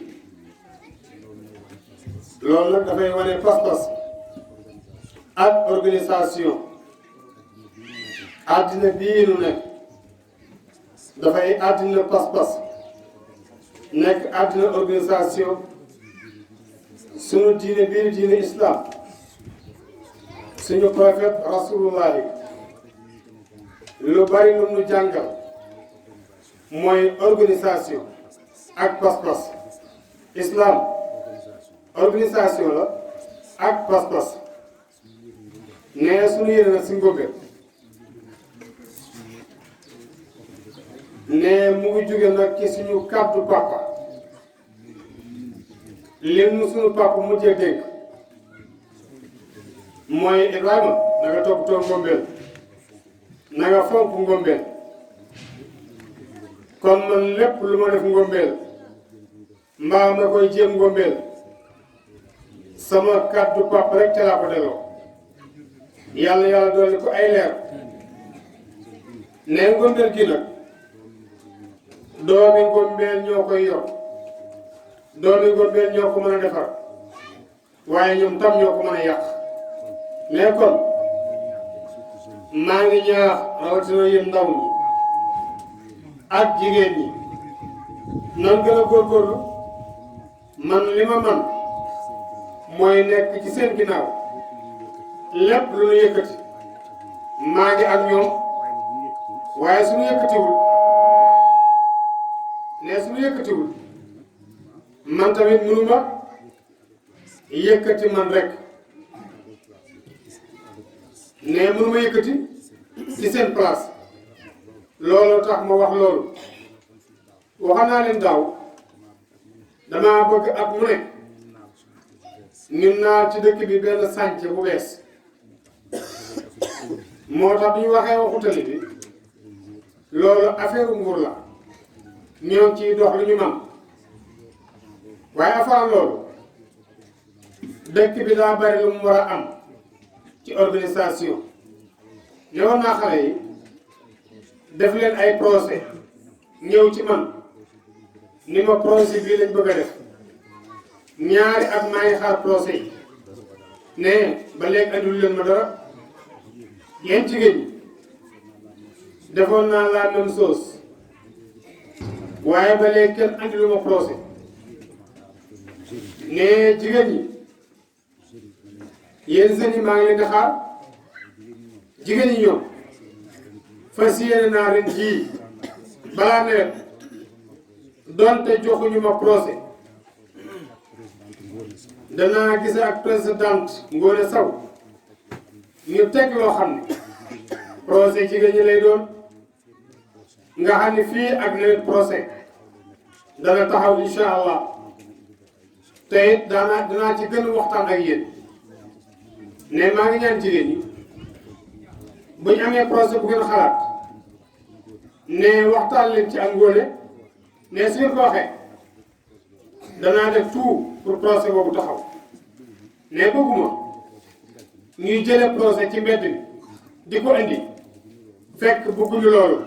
loolu nag dafay wane pas-pas ak organisation àddina bii nu nekk dafay àddina pas-pas nekk àddina organisation sunu diine biir diine islam suñu prophète rasulullahi lu bari lu nu jàngal mooy organisation ak pas-pas. islam organisation la ak pas-pas. nee suñu yéene nag si ngóobeel nee mu ngi jóge nag ci suñu kàddu papa li mu suñu papa mujjee dénk mooy Ibrahima na nga toppatoo ngóobeel na nga fonk ngóobeel kon man lépp lu ma def ngóobeel mbaa ma koy jéem ngóobeel sama kàddu papa rek ca laa ko delloo yàlla yàlla dolli ko ay leer nee ngóobeel gi nag doomi ngóobeel ñoo koy yor doomi ngóobeel ñoo ko mën a defar waaye ñoom tam ñoo ko mën a yàq mais kon maa ngi ñaax rawatina yéen ndaw ñi ak jigéen ñi nan gën a góorgóorlu man li ma man mooy nekk ci seen ginnaaw lépp lu ñu yëkkati maa ngi ak ñoom waaye suñu yëkkatiwul ne suñu yëkkatiwul man tamit mënuma yëkkati man rek ne mënuma yëkkati ci seen place loolu tax ma wax loolu waxal naa leen daaw damaa bëgg at mu nekk ñu naa ci dëkk bi benn sànce bu bees moo tax bi ñu waxee waxu tali bi loolu affaire nguur la ñoo ciy dox lu ñu man waaye avant loolu dëkk bi daa bari lu mu war a am ci organisation ñëwoon naa xale yi def leen ay procès ñëw ci man ni ma procès bii lañ bëgg a def ñaari at maa ngi xaar procès yi ne ba léegi andul leen ma dara yéen jigéen ñi defoon naa la même chose waaye ba léegi kenn andilu ma procès ne jigéen ñi yéen jeunes yi maa ngi leen di xaar jigéen ñi ñoom fas yéene naa ren jii balaa nawet donte joxuñu ma procès danaa gis ak présidente Ngoné Sow ñu teg loo xam ne procès jigéen ñi lay doon nga xam ne fii ak nawet procès dana taxaw incha allah te it danaa ci gën a waxtaan ak yéen ne maa ngi ñaan jigéen ñi bu ñu amee procès bu gën a xalaat ne waxtaan leen ci ak Ngoné ne su ngeen ko waxee danaa def tout pour procès boobu taxaw ne bëgguma ñuy jële procès ci mbedd mi di ko indi fekk bëgguñu loolu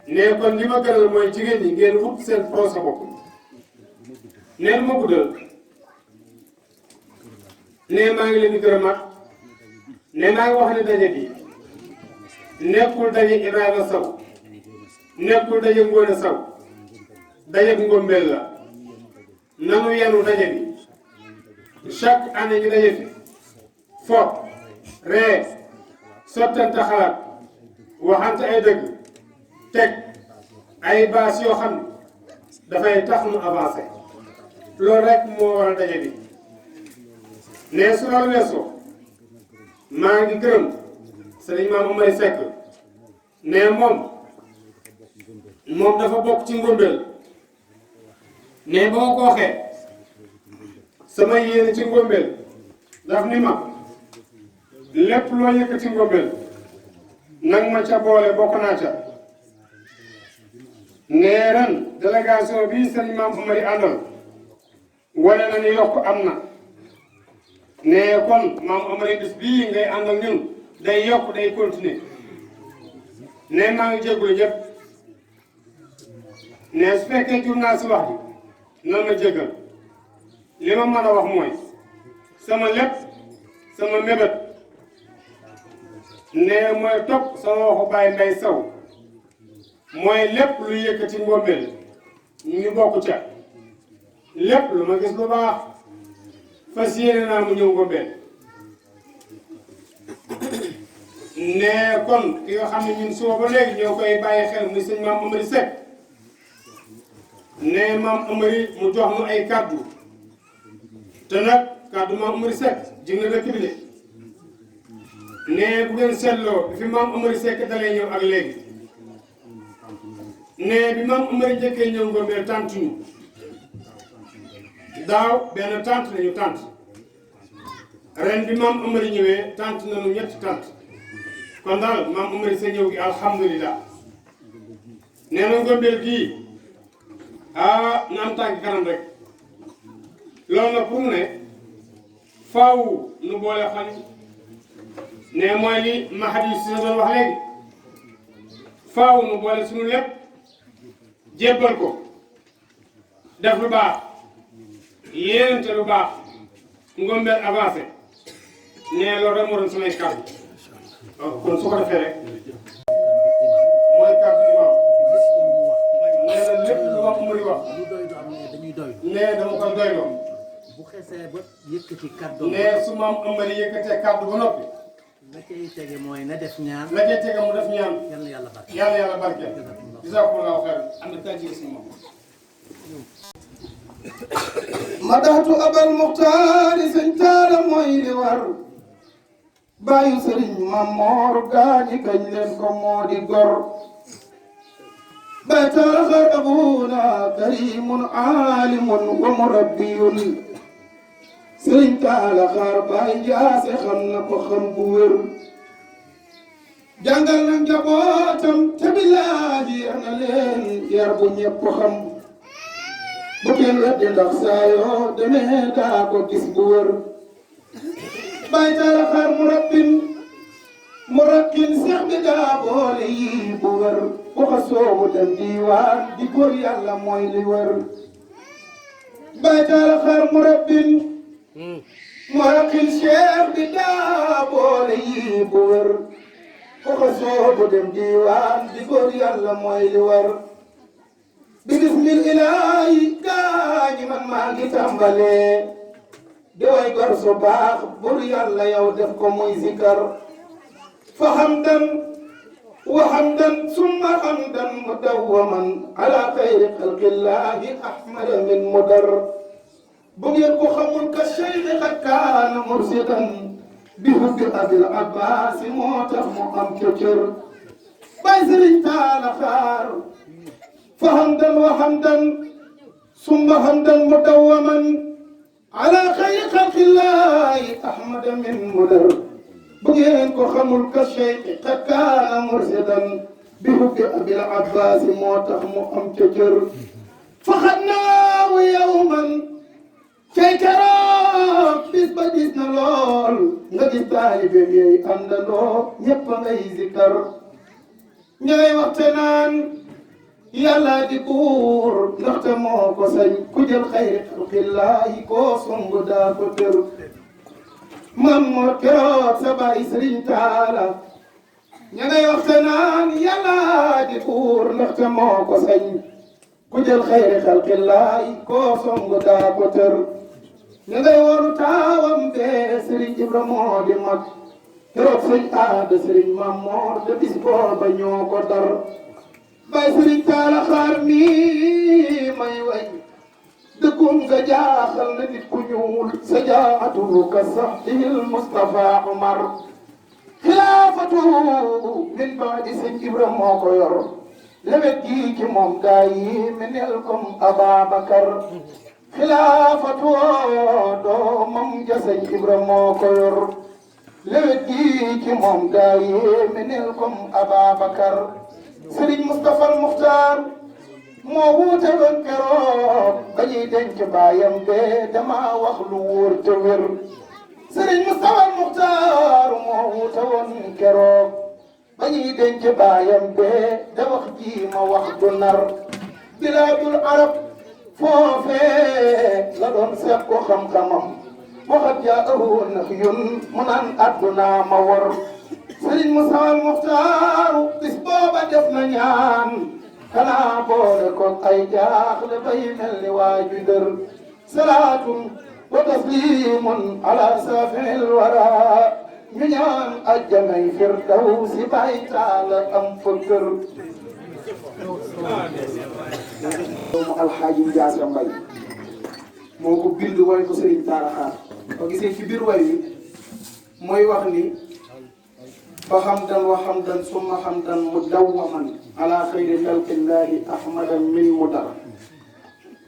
ne kon li ma gënal mooy jigéen ñi ngeen wut seen procès bopp ne lu ma guddal ne maa ngi leen di gërëmaat ne maa ngi wax ne daje bi nekkul daje Ibrahima Sow nekkul daje Ngoné Sow daje Ngombeel la nanu yenu daje bi chaque année ñu daje fi fo ree sottante xalaat waxante ay dëgg teg ay baas yoo xam ne dafay tax mu avancé loolu rek moo waral daje bi ne su loolu weesoo maa ngi gërëm sëriñ Maam Omar Seck ne moom dafa bokk ci Ngombeel ne ba ma ko waxee sama yéene ci Ngombeel daf ni ma lépp loo yëkkati ci Ngombeel nag ma ca boole bokk naa ca ne ren délégation bii sëriñ Maam Omar yi àndal wane na ni yokk am na ne kon Maam Omar yi bis bii ngay àndal ñun day yokk day continuer ne maa ngi jégalu ñëpp ne su fekkee jur naa si wax ji nan ma jégal li ma mën a wax mooy sama lépp sama mébét ne mooy topp sama waxu Baye Mbaye Sow mooy lépp lu yëkkati Ngombeel ñu bokk ca lépp lu ma gis lu baax fas yéene naa mu ñëw Ngombeel ne kon ki nga xam ne ñun suba ba léegi ñoo koy bàyyi xel muy sëñ maam Amary Seck ne maam Amary mu jox mu ay kaddu te nag kaddu maam Amary Seck jig na dëkk bi de ne bu ngeen seetloo fi maam Amary Seck dalee ñëw ak léegi ne bi maam Amary njëkkee ñëw Ngombeel tant ñu daaw benn tant lañu tant ren bi maam Amary ñëwee tant nañu ñetti tant kon daal maam Amary sa ñëw gi alhamdulilah nee na Ngombeel gii na am tànk kanam rek loolu nag pour ne faaw nu boole xol ne mooy li Mahadi si doon wax léegi faaw nu boole suñu lépp jébbal ko def lu baax yéenante lu baax Ngombeel avancé ne loolu rek moo doon samay kàddu kon su ko defee rek mooy kàddu imam nee na lépp lu ma Amary wax ne dama koy doyloo bu xesee ba yëkkati kàddu ne su maam Amary yëkkatee kàddu ba noppi la cay tege mooy na def ñaan la cay tege mu def ñaan yal na yàlla barke yàlla barkeel jazakumullahu xayran am na tàjji si moom madaxtu abal muxtaari sëñ taala mooy li war bàyyu sëriñ Mamor gaañi kañ leen ko moo di gor bay taala xar abuna karimun alimun wa murabbiyun sëriñ taala xar bay jaase xam na ko xam bu wér jàngal na njabootam te billaahi yar na leen yar bu ñepp xam bu kenn weddi ndax saa yoo demee daa ko gis bu wër bay taala xar mu rakkin seex bi daa boole yi bu wër waxa soobu dem diiwaan di góor yàlla mooy li wër bay taala xar mu rakkin seex bi daa boole yi bu wër waxa soobu dem diiwaan di góor yàlla mooy li wër bi bismillaahi gaañi man maa ngi tàmbalee di way gor su baax bur yàlla yow def ko muy zikar fa hamdan wa hamdan summa hamdan mudawwaman ala xayri xalqillaahi ahmada min mudar bu ngeen ko xamul ka cheikhi xad kaana mursidan bi hubbi abil abbaasi moo tax mu am cëcër bay sëriñ taala xaar فحمدا وحمدا ثم حمدا مدوما على خير خلق الله احمد من مدر بغين كو خمول كشيخ قد كان مرشدا بحب ابي العباس موتخ مو ام تجر فخدناه يوما كي كرام بس بديسنا لول نجي طالب يي اندلو ييب ngay zikar ñay waxtanan yàlla di buur ndaxte moo ko sañ ku jël xayri xalqillaahi koo song daa ko tër mam moo keroog sa baay sëriñ taala ña ngay waxte naan yàlla di buur ndaxte moo ko sañ ku jël xayri xalqillaahi koo song daa ko tër ña ngay waru taawam bee sëriñ Ibra moo di mag keroog sëñ aada sëriñ Mamor de bis booba ñoo ko dar bay sëriñ taala xaar mi may way dëggum nga jaaxal na nit ku ñuul sa jaatulu ka sax dihil Mustafa Umar xilaafatu min baadi sëñ Ibra moo ko yor lewet gi ci moom gaa yi menel comme Ababakar xilaafatu doomam ja sëñ Ibra moo ko yor lewet gi ci moom gaa yi menel comme Ababakar Sëriñ Moustapha al Muxtaar moo wuute woon keroog ba ñuy denc baayam bee dama wax lu wóor te wér Sëriñ Moustapha al Muxtaar moo wuute woon keroog ba ñuy denc baayam bee da wax ji ma wax du nar bilaadul arab foofee la doon seet ko xam-xamam waxat jaahu nahyun mu naan adduna ma war Sëriñ Moustapha al Muxtaar bis booba def na ñaan xanaa boole ko ay jaaxle bay mel ni waaju dër salaatun wa taslimun ala safil wara ñu ñaan ajjanay firdawsi Baay Taala am fa kër doomu alxaaji Njaase Mbay moo ko bind way ko Sëriñ Taala Xaar ba gisee ci biir way wi mooy wax ni fa hamdan wa hamdan summa hamdan mudawwaman ala xayri xalqillahi ahmadan min mudar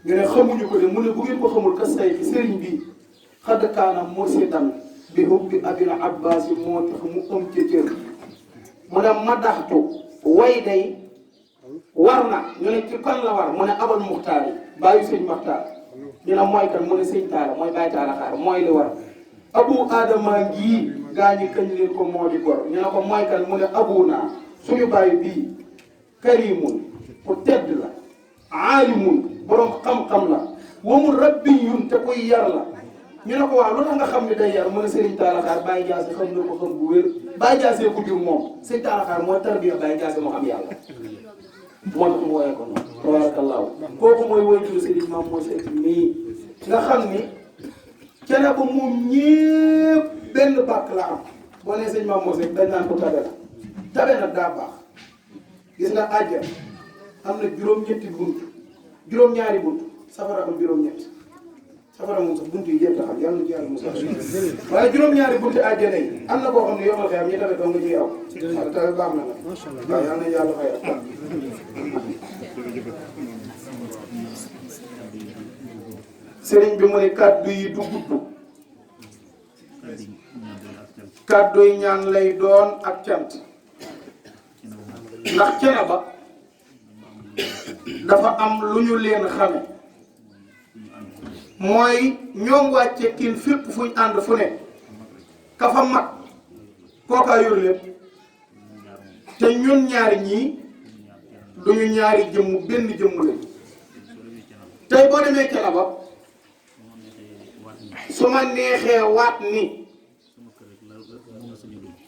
ñu ne xamuñu ko de mu ne bu ngeen ko xamul ka say fi sëriñ bi xadd kaana mursidan bi hubbi abil abbas moo tax mu am ca cër mu ne madaxtu way day war na ñu ne ci kan la war mu ne abal muxtaar yi bàyyi sëñ Maxtaar ñu ne mooy kan mu ne sëñ Taala mooy Baay Taala Xaar mooy li war abu adama ngii gaa ñi kañ leen ko moo di gor ñu ne ko mooy kan mu ne abu naa suñu bàyyi bii karimun ku tedd la aalimun borom xam-xam la wamul rabbiyun te kuy yar la ñu ne ko waaw lu tax nga xam ne day yar mu ne Sëriñ Taala Xaar Baye Jaase xam na ko xam bu wér Baye Jaase ko jur moom Sëriñ Taala Xaar mooy tarbiya Baye Jaase moo xam yàlla moo tax mu woyee ko noonu tabaarakallaahu kooku mooy woy juru Sëriñ Maam Mor Seck nii nga xam ni cene ba moom ñépp benn bàkk la am boo nee Sëriñ Maam Mor Seck dañ naan ko tabe la tabe nag daa baax gis nga àjjana am na juróom-ñetti bunt juróom-ñaari bunt safara am juróom-ñett safara moom sax bunt yi yëpp taxam yàlla na ci yàlla mos a waaye juróom-ñaari bunti àjjana yi am na boo xam ne yomal xëyam ñi tamit doo nga ciy aw waaw tamit baax na la waaw yàlla na yàlla fay ak sëriñ bi mu ne kàddu yi du gudd kàddu yi ñaan lay doon ak cant ndax cene ba dafa am lu ñu leen xame mooy ñoom wàcce kin fépp fuñ ànd fu ne ka fa mag kookaa yor lépp te ñun ñaari ñii duñu ñaari jëmm benn jëmm lañ tey boo demee cene ba su ma neexee waat ni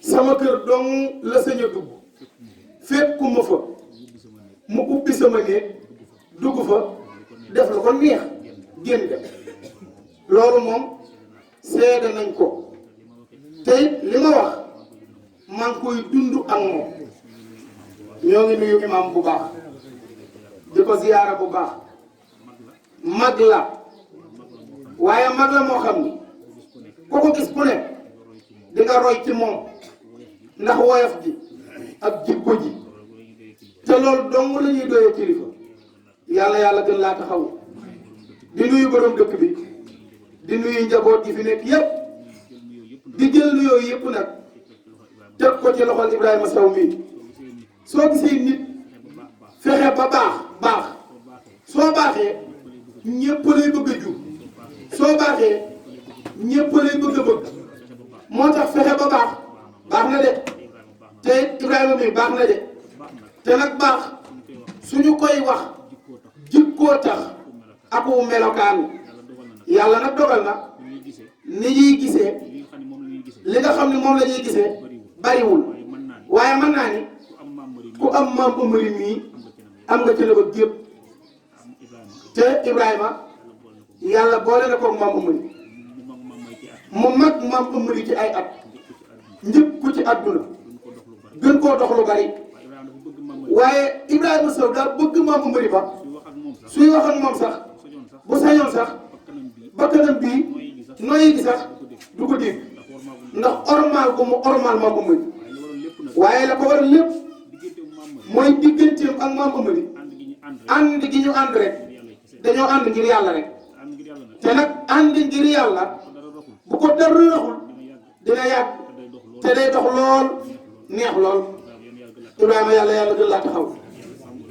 sama kër dong la sañ a dugg fekkuma fa mu ubbi sama néeg dugg fa def lu ko neex génn dem loolu moom seede nañ ko te it li ma wax maa ngi koy dund ak moom ñoo ngi nuyu imam bu baax di ko ziyaara bu baax mag la waaye mag la moo xam ni ku ko gis ku ne di nga roy ci moom ndax woyof ji ak jikko ji te loolu dong la ñuy doyee kilifa yàlla gën laa taxaw di nuyu borom dëkk bi di nuyu njaboot gi fi nekk yépp di jël nuyoo yépp nag teg ko ci loxol Ibrahima Sow mii soo gisee nit fexe ba baax soo baaxee ñépp lay bëgg a jur soo baaxee ñépp lay bëgg a bëgg moo tax fexe ba baax na de te Ibrahima mii baax na de te nag baax suñu koy wax jikkoo tax aku melokaan yàlla nag dogal na ni ñuy gisee li nga xam ne moom la ñuy gisee bariwul waaye mën naa ni ku am maam Amari mii am nga ci la ba gépp te Ibrahima yàlla boole na koog maam Amari mu mag maam Amari ci ay at njëkk ku ci àdduna gën koo dox lu bari waaye Ibrahima Sow daa bëgg maam Amari ba suy wax ak moom sax bu sañoon sax bakkanam bii noyyi gi sax du ko dégg ndax ormal ko mu ormal maam Amari waaye la ko war lépp mooy digganteem ak maam Amari ànd gi ñu ànd rek dañoo ànd ngir yàlla rek te nag ànd ngir yàlla bu ko dara raxul dina yàgg te day dox lool neex lool Ibrahima yàlla gën laa taxaw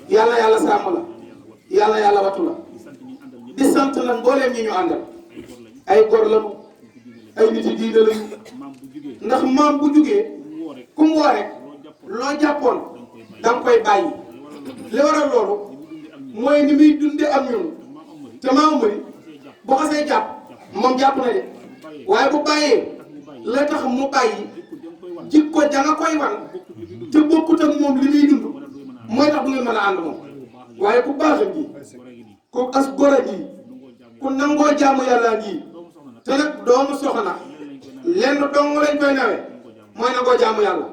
yàlla sàmm la yàlla wattu la di sant nag mbooleem ñi ñu àndal ay gor lañu ay nit yi diine lañu ndax maam bu jugee ku mu woo rek loo jàppoon danga koy bàyyi li waral loolu mooy ni muy dunde am ñun te maam Amari bu xasee jàpp moom jàpp na de waaye bu bàyyee la tax mu bàyyi jikko ja nga koy wan te bokkut ak moom li muy dund mooy tax du ngeen mën a ànd moom waaye ku baaxam ji ku as gora ji ku nangoo jaamu yàlla ji te nag doomu soxna lenn dong lañ koy nawe mooy nangoo jaamu yàlla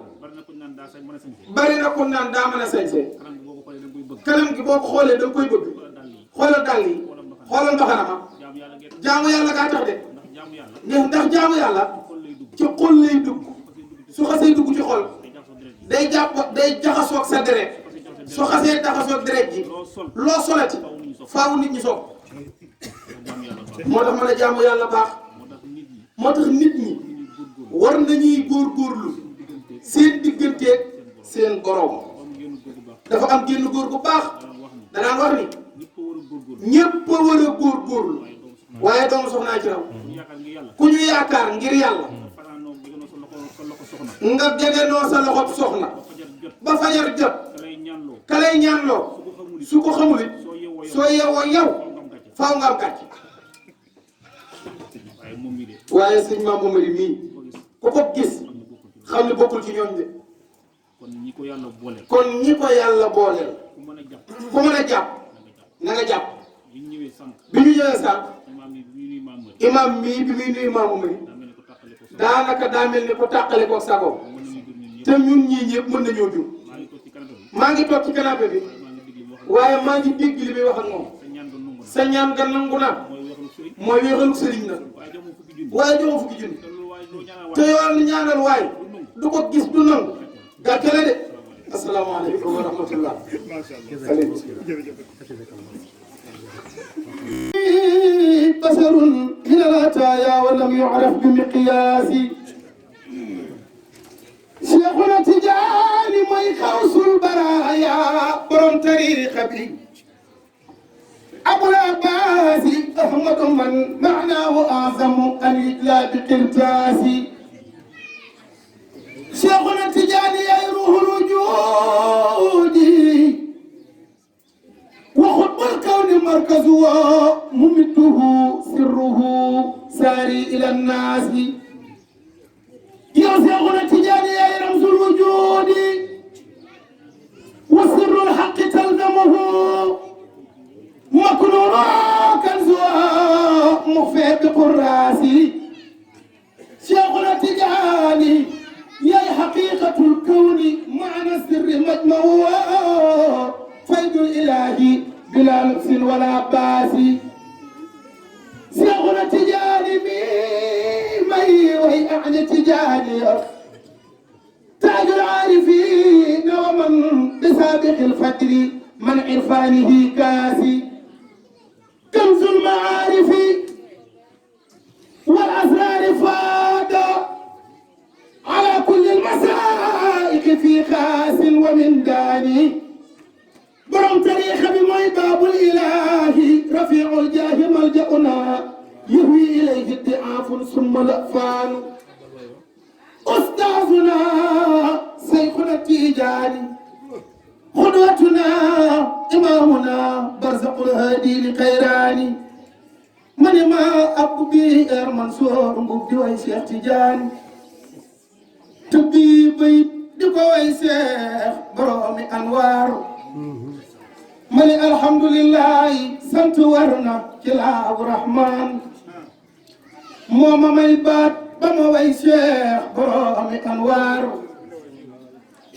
bari na ku naan daa mën a sañse kanam gi boo ko xoolee da nga koy bëgg xoolal dàll yi xoolal mbaxana ma jaamu yàlla gaa tax de ndax jaamu yàlla ci xol lay dugg su xasee dugg ci xol day jaxasoog sa deret su xasee jaxasoog deret ji loo solati faaw nit ñi soog moo tax mën a jaamu yàlla baax moo tax nit ñi war nañuy góorgóorlu seen digganteeg seen borom dafa am génn góor gu baax danaan wax ni ñépp a war a góorgóorlu waaye doomu soxnaa ci raw ku ñu yaakaar ngir yàlla nga jegenoo sa loxob soxna ba fajar jot ka lay ñaanloo su ko xamul it soo yeewoo yow faaw nga am gàcc waaye sëñ Maam Mamari mii ku ko gis xam ne bokkul ci ñoom de kon ñi ko yàlla booleel ku mën a jàpp na nga jàpp bi ñu ñëwee sànq imam mii bi muy nuyu Maam Mamari daanaka daa mel ni ko tàqale ko sagoom te ñun ñii ñëpp mën nañoo jur maa ngi toog ci canapé bi waaye maa ngi dégg li muy wax ak moom sa ñaan nga nangu na mooy wéexalu sëriñ na waaye joxo fukki junni te yoon ñaanal waay du ko gis du nangu gàcce la de asalaamaaleykum wa rahmatullah بشر من العطايا ولم يعرف بمقياسي شيخنا تجاني مي خوص البرايا برم تاريخ بي أبو العباس أحمد من معناه أعظم أن يجلى بقرطاسي شيخنا تجاني يروح الوجود وخطب الكون مركزه ممده سره ساري إلى الناس يا شيخنا تجاني يا رمز الوجود وسر الحق تلزمه مكنون كنزها مخفي بقراسي شيخنا تجاني يا حقيقة الكون معنى السر مجموعه فيض الإلهي بلا لبس ولا باس شيخنا تجاني مي وهي أعني تجاني تاج العارفين ومن بسابق الفجر من عرفانه كاسي كنز المعارف والأسرار فاد على كل المسائق في خاس ومن داني برم تاريخ بموي باب الإله رفيع الجاه ملجأنا يهوي إليه الضعاف ثم الأفان أستاذنا شيخنا التيجاني قدوتنا إمامنا برزق الهادي لخيراني من ما أبو منصور مبدي ويشيخ تيجاني تبي بيت دكو ويشيخ برومي أنوار ملي الحمد لله سنت ورنا كلا الرحمن موما ميبات بما ويشيخ برومي أنوار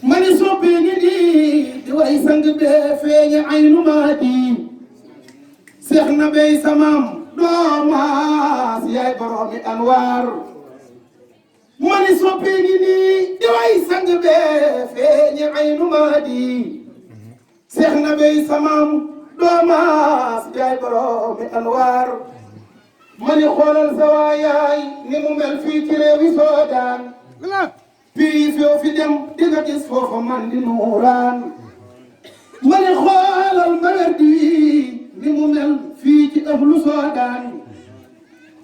ماني صوبيني دي واي سانغ بي فيني عينو مادي شيخنا بي سمام دوما سياي برومي انوار ماني صوبيني دي واي سانغ بي فيني عينو مادي شيخنا بي سمام دوما سياي برومي انوار ماني خولال زواياي ني مو مل في ci rewi Soodaan fii fi dem di nga gis foofa man di nuuraan ma ne xoolal mbir di ni mu mel fii ci ahlu Soodaan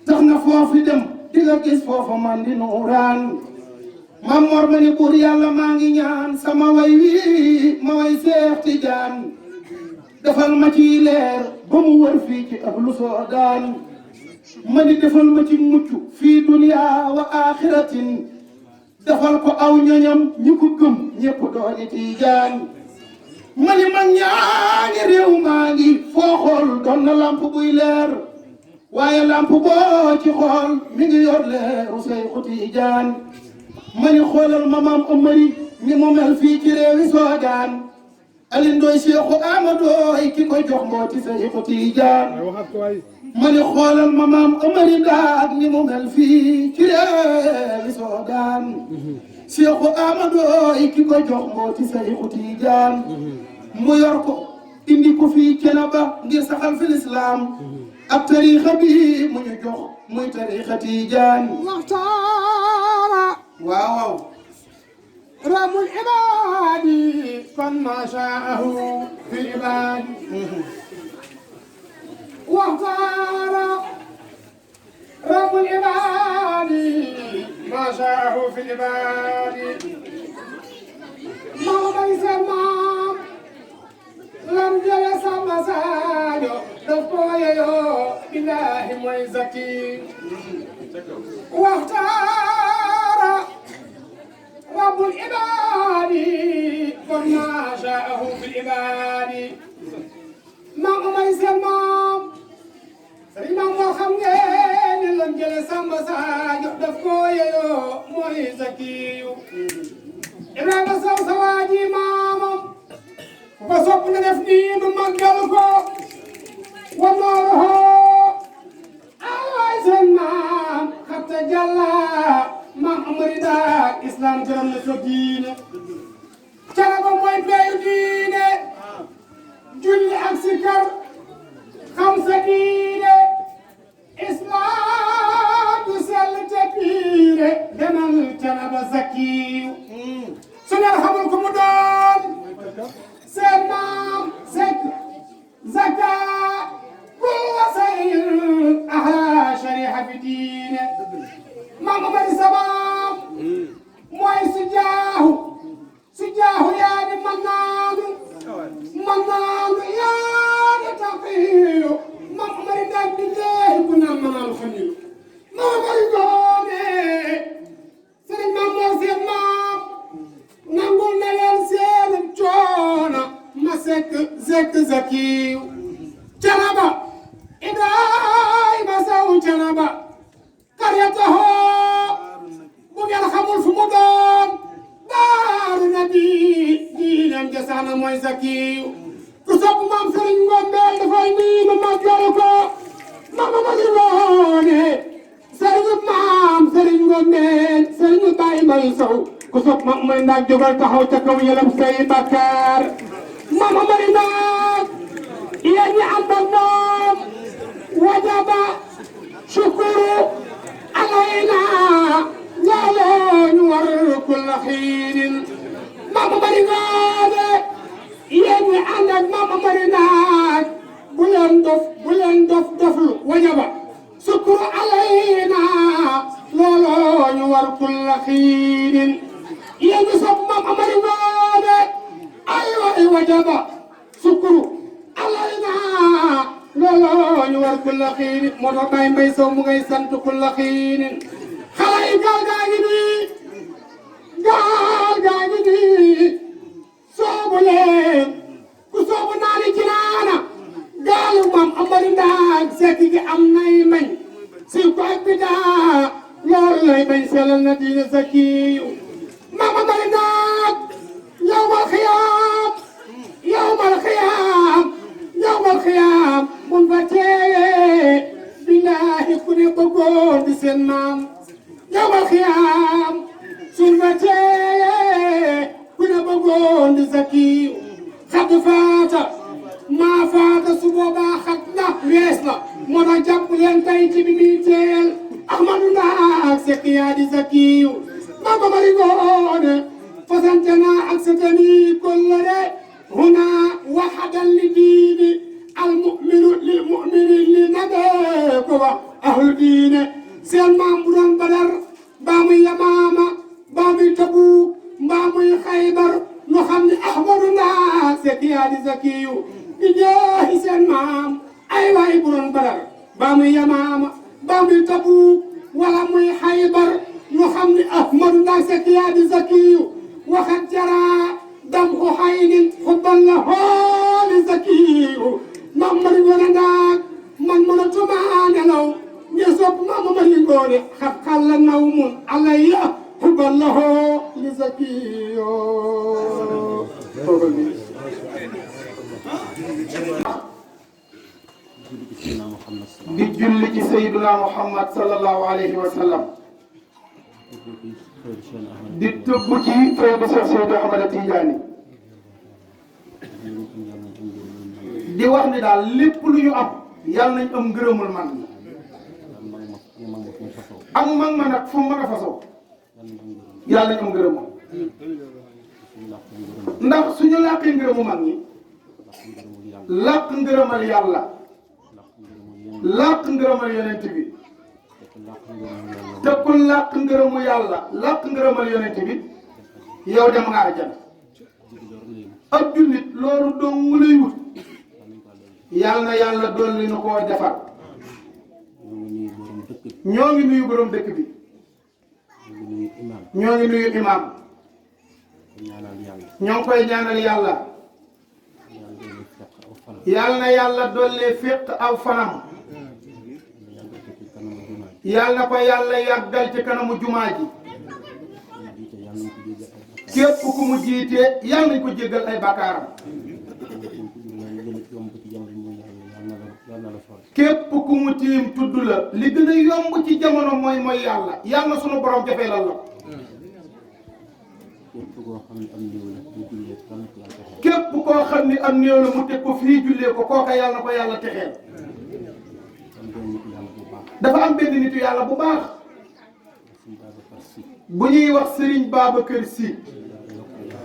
tax na foofu dem di nga gis foofa man di nuuraan Maam Mor ma ne buur yàlla maa ngi ñaan sama way wi ma way Seex Tijaan defal ma ci leer ba mu wër fii ci ahlu Soodaan ma ne defal ma ci mucc fii dunya wa axiratin defal ko aw ñoñam ñi ko gëm ñépp dooni Tijaan ma ni mag ñaa ngi réew maa ngi foo xool doon na lamp buy leer waaye lamp boo ci xool mi ngi yor leeru Seexu Tijaan ma ni xoolal ma maam Amari ni mu mel fii ci réewi Soodaan alindooy Seexu Amadooy ki ko jox mbooti Seexu Tijaan ma ni xoolal ma maam Amari Ndaak ni mu mel fii ci réewi Soodaan Seexu Amadooy ki ko jox mbooti Seexu Tijaan mu yor ko indi ko fii Cenaba ngir saxal fi lislaam ak tariixa bi mu ñu jox muy tariixa Tijaan waxtaara waaw rabul ibaadi kon ma shaahu fi ibaadi waxtaara rabul ibaadi ma shaahu fi ibaadi maa bay seen maam lam jële sama saajo daf ko yeyoo billaahi mooy zaki waxtaara rabbul ibaadi kon maa shaahu fil ibaadi maam may seen maam sëriñ maam moo xam ngeen ne lam jële sama saajo daf ko yeyoo mooy zakiyu Ibrahima Sow sa waaji maamam ku ko sopp na def nii nu màggal ko wa nooruhu ay seen maam xatta jàlla maam Amari Ndaak islam gërëm na sa diine Cenaba mooy peeyu diine julli ak sikar xam sa diine islam du sell te piire demal Cenaba zakiyu su ngeen xamul ku mu doon seen maam Sekk zaka kulla sayr ahla shariha fi diine maam Amari Sabam mooy sujaahu yaani mannaanu yaani taqiyu maam Amari Ndaak billahi ku naan manaan xaniyu maam Amari doone sëriñ maam moo seen maam nangul na leen seen coono ma sekk zakiyu Cenaba Ibrahima Sow Cenaba qaryatahu bu ngeen xamul fu mu doon daaru nabi diinam jasaana mooy zakiyu ku sopp maam Sëriñ Ngombeel dafay nii ma màggal ko mama ma li woone sëriñu maam Sëriñ Ngombeel sëriñu Baay Mbay Sow ku sopp maam Amari Ndaak jógal taxaw ca kaw yëlam say bakkaar maam Amari Ndaak yéen ñi ànd ak moom wajaba shukuru alayna looloo ñu war kulla xiinin maam Amari Ndaak yéen ñi ànd ak maam Amari Ndaak bu leen doflu wajaba shukuru alayna looloo ñu war kulla xiinin yéen ñi sopp maam Amari Ndaak ay wajaba shukuru alayna looloo ñu war kulla xiinin moo tax Baay Mbay Sow mu ngay sant kulla xiinin xale yi gaal gaa ngi nii soobu leen ku soobu naani jinaana gaalu maam Amari Ndaak sekk gi am nay mañ si ko ak bidaa loolu lay bañ selal na diine zakiyu maam Amari Ndaak yawmal xiyaam mun fa teewee billaahi ku ne bëggoon di seen maam yawmal xiyaam sun fa teewee ku ne bëggoon di zakiyu xat faata maa faata su boobaa xat na wees na moo tax jàpp leen tey ci bi muy teel Ahmadu Ndaak sekk yaa di zakiyu maam Amari Ngoone fasante naa ak sa tani kollare huna wahadan li diini almuminu lil mumini li nabee ko wax ahlu diine seen maam bu doon Badar mbaa muy Yamaama mbaa muy Tabuuk mbaa muy Xaybar nu xam ni Ahmadu Ndaak sekk yaa di zakiyu di jeexi seen maam ay waay bu doon Badar mbaa muy Yamaama mbaa muy Tabuuk wala muy Xaybar nu xam ni Ahmadu Ndaak sekk yaa di zakiyu waxat jaraa dam ko xaynin xubban la xooli zakiyu maam Amari Ngoone Ndaak man mënatuma nelaw ngir sopp maam Amari Ngoone xat xalla naw mun alayya طوبى له لزكي di julli ci Seydina Muhammad sallallahu alayhi wa sallam di tëbb ci Faydu Cheikh Seydi Ahmad Tidiane di wax ni daal lépp lu ñu am yàlla nañ am ngërëmul man yi ak mag ma nag fu mu mën a fasoo yàlla nañ am ngërëmul ndax suñu làqee ngërëmu mag ñi làq ngërëmal yàlla làq ngërëmal yonent bi te ku làq ngërëmu yàlla làq ngërëmal yonent bi yow dem nga àjjana ab jullit loolu dong mu lay wut yàlla na yàlla dolli nu koo defal ñoo ngi nuyu borom dëkk bi ñoo ngi nuyu imaam ñoo ngi koy ñaanal yàlla yàlla na yàlla dolli féq aw fanam yàlla na ko yàlla yàggal ci kanamu jumaa ji képp ku mu jiite yàlla nañ ko jéggal ay bakkaaram képp ku mu tiim tudd la li gën a yomb ci jamono mooy yàlla yàlla na sunu borom jafee la képp koo xam ni am néew la mu teg ko fii jullee ko kooka yàlla na ko yàlla texeel dafa am benn nitu yàlla bu baax bu ñuy wax Serigne Babacar Sy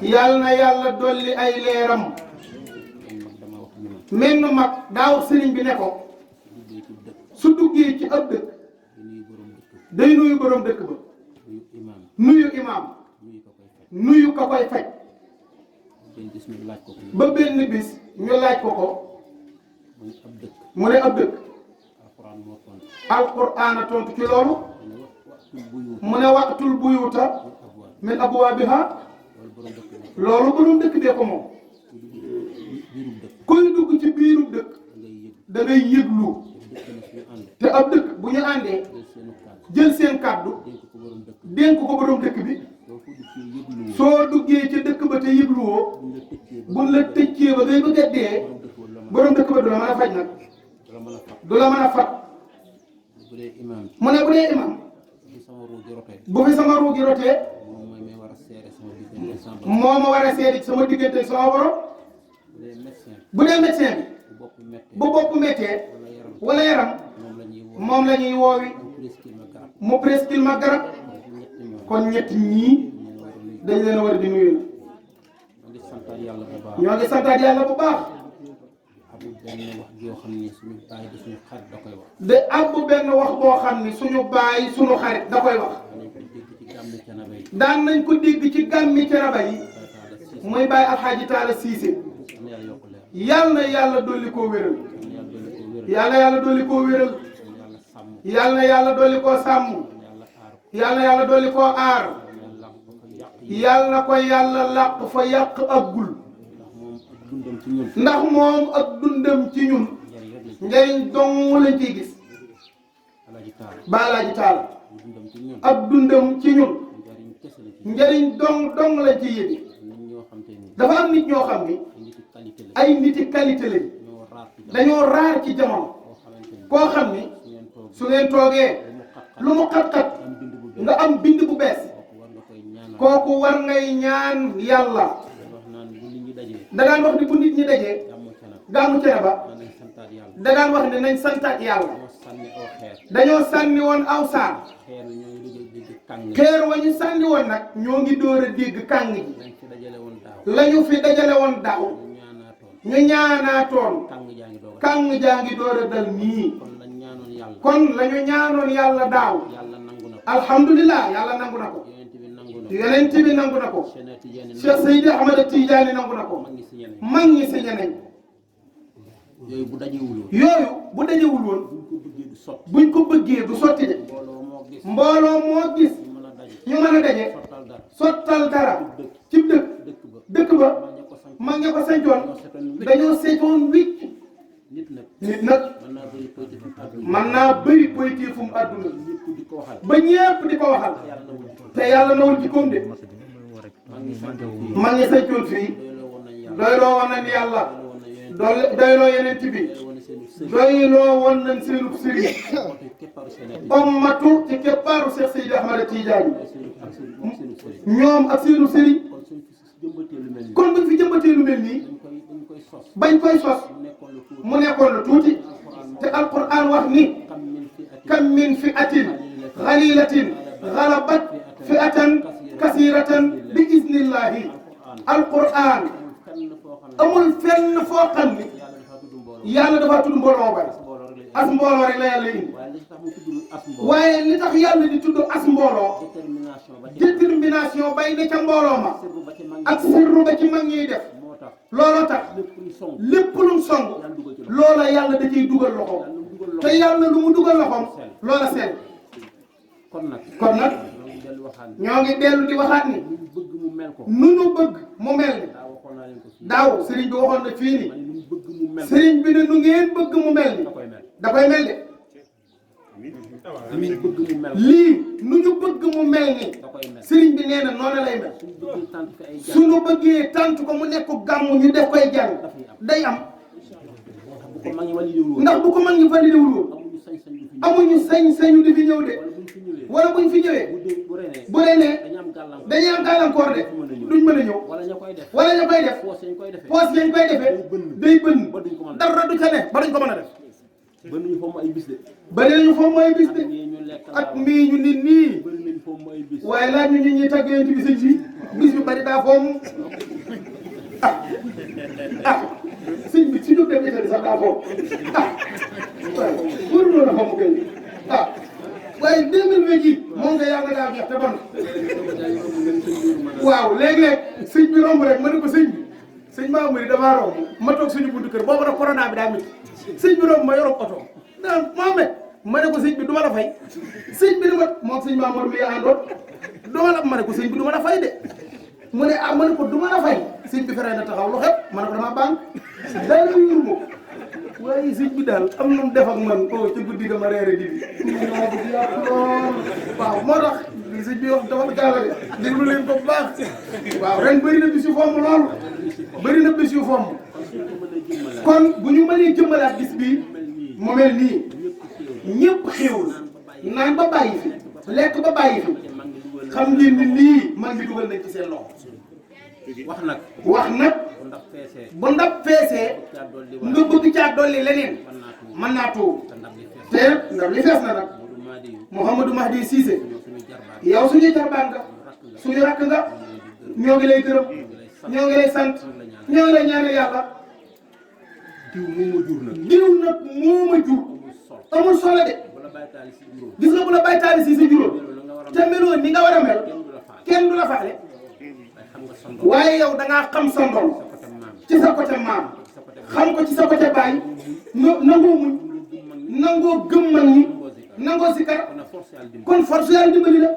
yàlla na yàlla dolli ay leeram menn mag daa wax Serigne bi ne ko su duggee ci ab dëkk day nuyu borom dëkk ba nuyu imaam nuyu ko koy faj ba benn bis ñu laaj ko ko mu ne ab dëkk alquraan a tontu ci loolu mu ne waqtul buyuta min abwaabiha loolu borom dëkk bee ko moom kuy dugg ci biirub dëkk da ngay yëglu te ab dëkk bu ñu àndee jël seen kàddu dénk ko borom dëkk bi soo duggee ca dëkk ba te yëgluwoo buñ la tëccee ba ngay bëgg a dee borom dëkk ba du la mën a faj nag du la mën a fat mu ne bu dee imam bu fi sama ruugi rotee moo ma war a seede ci sama diggante sama borom bu dee médecin bi bu bopp méttee wala yaram moom la ñuy woowi mu prescrire ma garab kon ñett ñii dañ leen a war di nuyu ñoo ngi santaat yàlla bu baax de ab benn wax boo xam ni suñu baay suñu xarit da koy wax daan nañ ko dégg ci gàmmi Thiénaba yi muy Baay Alxaaji Taala Siise yàlla na yàlla dolli koo wéral yàlla na yàlla dolli koo wéral yàlla na yàlla dolli koo sàmm yàlla na yàlla dolli koo aar yàlla na ko yàlla làq fa yàq aggul ndax moom ak dundam ci ñun njariñ dong lañ ciy gis ba Alaaji Taala ak dundam ci ñun njariñ dong lañ ciy yëgi dafa am nit ñoo xam ni ay niti qualité lañ dañoo raar ci jamono koo xam ni su ngeen toogee lu mu xat-xat nga am bind bu bees kooku war ngay ñaan yàlla da daan wax ni bu nit ñi dajee gàmmu Thiénaba da daan wax ne nañ santaat yàlla dañoo sànni woon aw saar xeer wa ñu sànni woon nag ñoo ngi door a dégg kàng ji lañu fi dajale woon daaw ñu ñaanaatoon kàng jaa ngi door a dal nii kon lañu ñaanoon yàlla daaw alhamdulilah yàlla nangu na ko yonent bi nangu na ko Cheikh Seydi Ahmad Tidiane nangu na ko mag ñi si ñeneen yooyu bu dajewul woon buñ ko bëggee du sotti de mbooloo moo gis ñu mën a daje sottal dara ci dëkk ba mag ña ko sañcoon dañoo seetoon wicc nit nag mën naa bëri positifum àdduna ba ñépp di ko waxal te yàlla nawul jikkoom de mag ñi sañcoon fii doyloo woon nañ yàlla doyloo yeneen ci bi doyloo woon nañ seenu sëriñ ommatu ci keppaaru Cheikh Seydi Ahmada Tidiane ñoom ak seenu sëriñ kon buñ fi jëmbatee lu mel nii bañ koy sos mu nekkoon lu tuuti te alquran wax ni kam min fi'atin qalilatin ghalabat fi'atan kasiratan bi iznillahi alquran amul fenn foo xam ni yàlla dafa tudd mbooloo bari as mbooloo rek la yàlla indi waaye li tax yàlla di tudd as mbooloo détermination bay ne ca mbooloo ma ak sirru ba ci mag ñiy def looloo tax lépp lu mu song loola yàlla da ciy dugal loxoom te yàlla lu mu dugal loxoom loola sell kon nag ñoo ngi dellu di waxaat ni nu nu bëgg mu mel ni daaw sëriñ bi waxoon na fii ni sëriñ bi ne nu ngeen bëgg mu mel ni da koy mel de lii nu ñu bëgg mu mel ni sëriñ bi nee na noonu lay mel suñu bëggee tant ko mu nekk gàmmu ñu def koy jàng day am ndax bu ko mag ñi validé wul woon amuñu sañ-sañu di fi ñëw de wala buñ fi ñëwee bu renee dañuy am gàllankoor de duñ mën a ñëw wala ña koy def poos yañ koy defee day bënn dara du ca ne ba duñ ko mën a def bëri nañu fomm ay bis de. bëri nañu fomm ay bis de at mii ñu nit nii bëri nañu fomm ay bis. waaye laaj ñu ñuy tàgg yonent bi sëñ bi bis bi bari daa fomm sëñ bi su ñu dem Italie sax daa fomm waaye waruñoo la fomm kay waaye 2020 yi moom nga yàlla daa jeex te bon waaw léeg-léeg sëñ bi romb rek ma ne ko sëñ bi sëñ Mamour damaa romb ma toog suñu buntu kër boobu nag corona bi daa métti sëñ bi romb ma yoroon oto naan Mohamed ma ne ko sëñ bi du ma la fay sëñ bi dama moom sëñ Mamour mi àndoon duma la ma ne ko sëñ bi du ma la fay de mu ne ah ma ne ko du ma la fay sëñ bi feree na taxaw lu xew ma ne ko damaa bànk daal la yur ma waaye sëñ bi daal am na mu def ak man o ci guddi ga ma reere di ñoo bëgg yàqu lool waaw moo tax li sëñ bi wax dafa gaala de déglu leen ko bu baax waaw ren bëri na bis yu fomm lool bëri na bis yu fomm kon bu ñu mënee jëmmalaat bis bi mu mel nii ñëpp xéewul naan ba bàyyi fi lekk ba bàyyi fi xam ngeen ni lii man mi dugal nañ ci seen loxo wax nag bu ndab feesee nga bëgg caa dolli leneen mën naa tuur te ndab li fees na nag Mouhamadou Mahdi Cissé yow suñuy jarbaan nga suñu rakk nga ñoo ngi lay gërëm ñoo ngi lay sant ñoo ngi lay ñaanal yàlla diw nag moo ma jur amul solo de gis nga bu la baytaali si sa juróom te meloon ni nga war a mel kenn du la faale waaye yow da ngaa xam sa ndol ci sa côté maam xam ko ci sa côté baay nangoo muñ nangoo gëm mag ñi nangoo si kar kon force yàlla dimbali la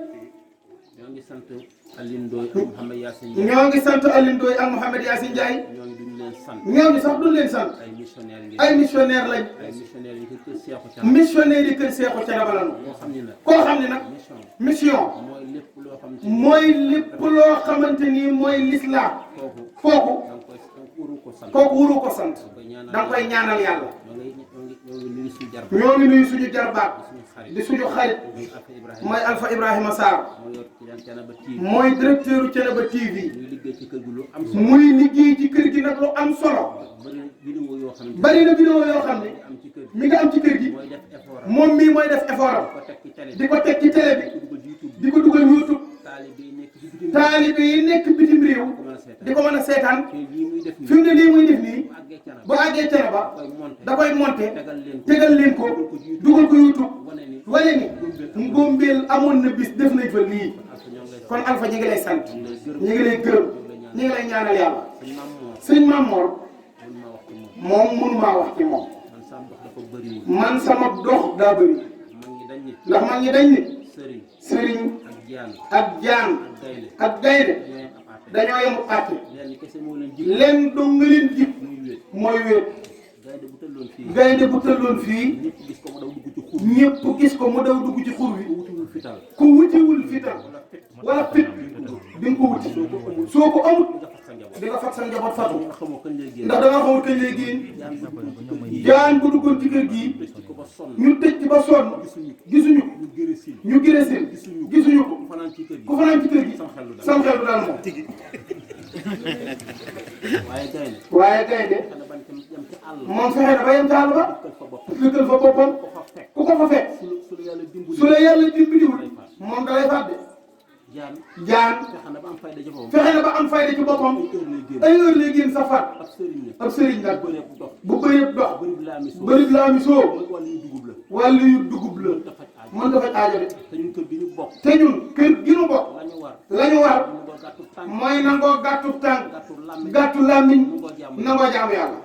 ñoo ngi sant Alioune Ndoye ak Mouhamed Yacine Ndiaye. ñoo ngi sant Alioune Ndoye ak Mouhamed Yacine Ndiaye. ñoo ngi duñ leen sant. ñooñu sax duñ leen sant. ay missionnaires ngeen. ay missionnaires lañ. ay missionnaires yi kër Seexu Canaba. missionnaires yi kër Seexu Canaba lañ. koo xam ne nag. mission. mooy lépp loo xamante ni mooy l'islam. kooku. kooku wuru ko sant. da nga koy ñaanal yàlla. ñoo ngi nuyu suñu jarbaat. di suñu xarit. mooy Alpha Ibrahima Sarr. mooy directeur Thiénaba TV. muy liggéey ci kër gi nag lu am solo. bari na vidéo yoo xam ne mi nga am ci kër gi moom mii mooy def effort am di ko teg ci télé bi di ko dugal YouTube taalibe yi nekk bitim réew di ko mën a seetaan fi mu ne lii muy def nii bu àggee Thiénaba da koy monté tegal leen ko dugal ko YouTube wane ni Ngombeel amoon na bis def nañ fa lii kon Alpha ñi ngi lay sant ñi ngi lay gërëm ñi ngi lay ñaanal yàlla sëñ Mamor moom mënumaa wax ci moom man sama dox daa bëri ndax man ñi dañ ni sëriñ ak jaan ak gaynde dañoo yemu àtte leen doo nga leen jib mooy wéet gaynde bu tëlloon fii ñëpp gis ko mu daw dugg ci xur wi ku wutiwul fital wala fit di nga ko wuti soo ko amut di nga fat sa njaboot fatu nga xamoo kañ lay génn ndax da nga xamul kañ lay génn jaan bu duggoon ci kër gii ko ba sonn ñu tëj ci ba sonn gisuñu ko ñu gërë sil ñu gërësil gisuñu ko ku fanaan ci kër gi ku fanaan ci kër gi sam xel du daal moom waaye gaynde waaye gaynde xana bañ tam yam ci àll moom fexe na ba yem ca àll ba kër fa bopp lëkkal fa boppam ko fa fekk ku ko fa fekk su la yàlla dimbali su la yàlla dimbaliwul moom da lay fàtte jaan jaan fexe na ba am fayda jëfam fexe na ba am fayda ci boppam heure lay génn ay heure lay génn sa faat ab sëriñ la ab sëriñ nag bëree dox bu bëree dox bëri laa mi soo bëri laa mi soo wala yu dugub la wàllu yu dugub la te faj aaj mën nga faj aajo de te ñun kër gi ñu bokk te ñun kër gi nu bokk la ñu war la ñu war ñu ko gàttu tànk mooy nangoo gàttu tànk gàttu làmmiñ gàttu làmmiñ nangoo jàmm nangoo jaamu yàlla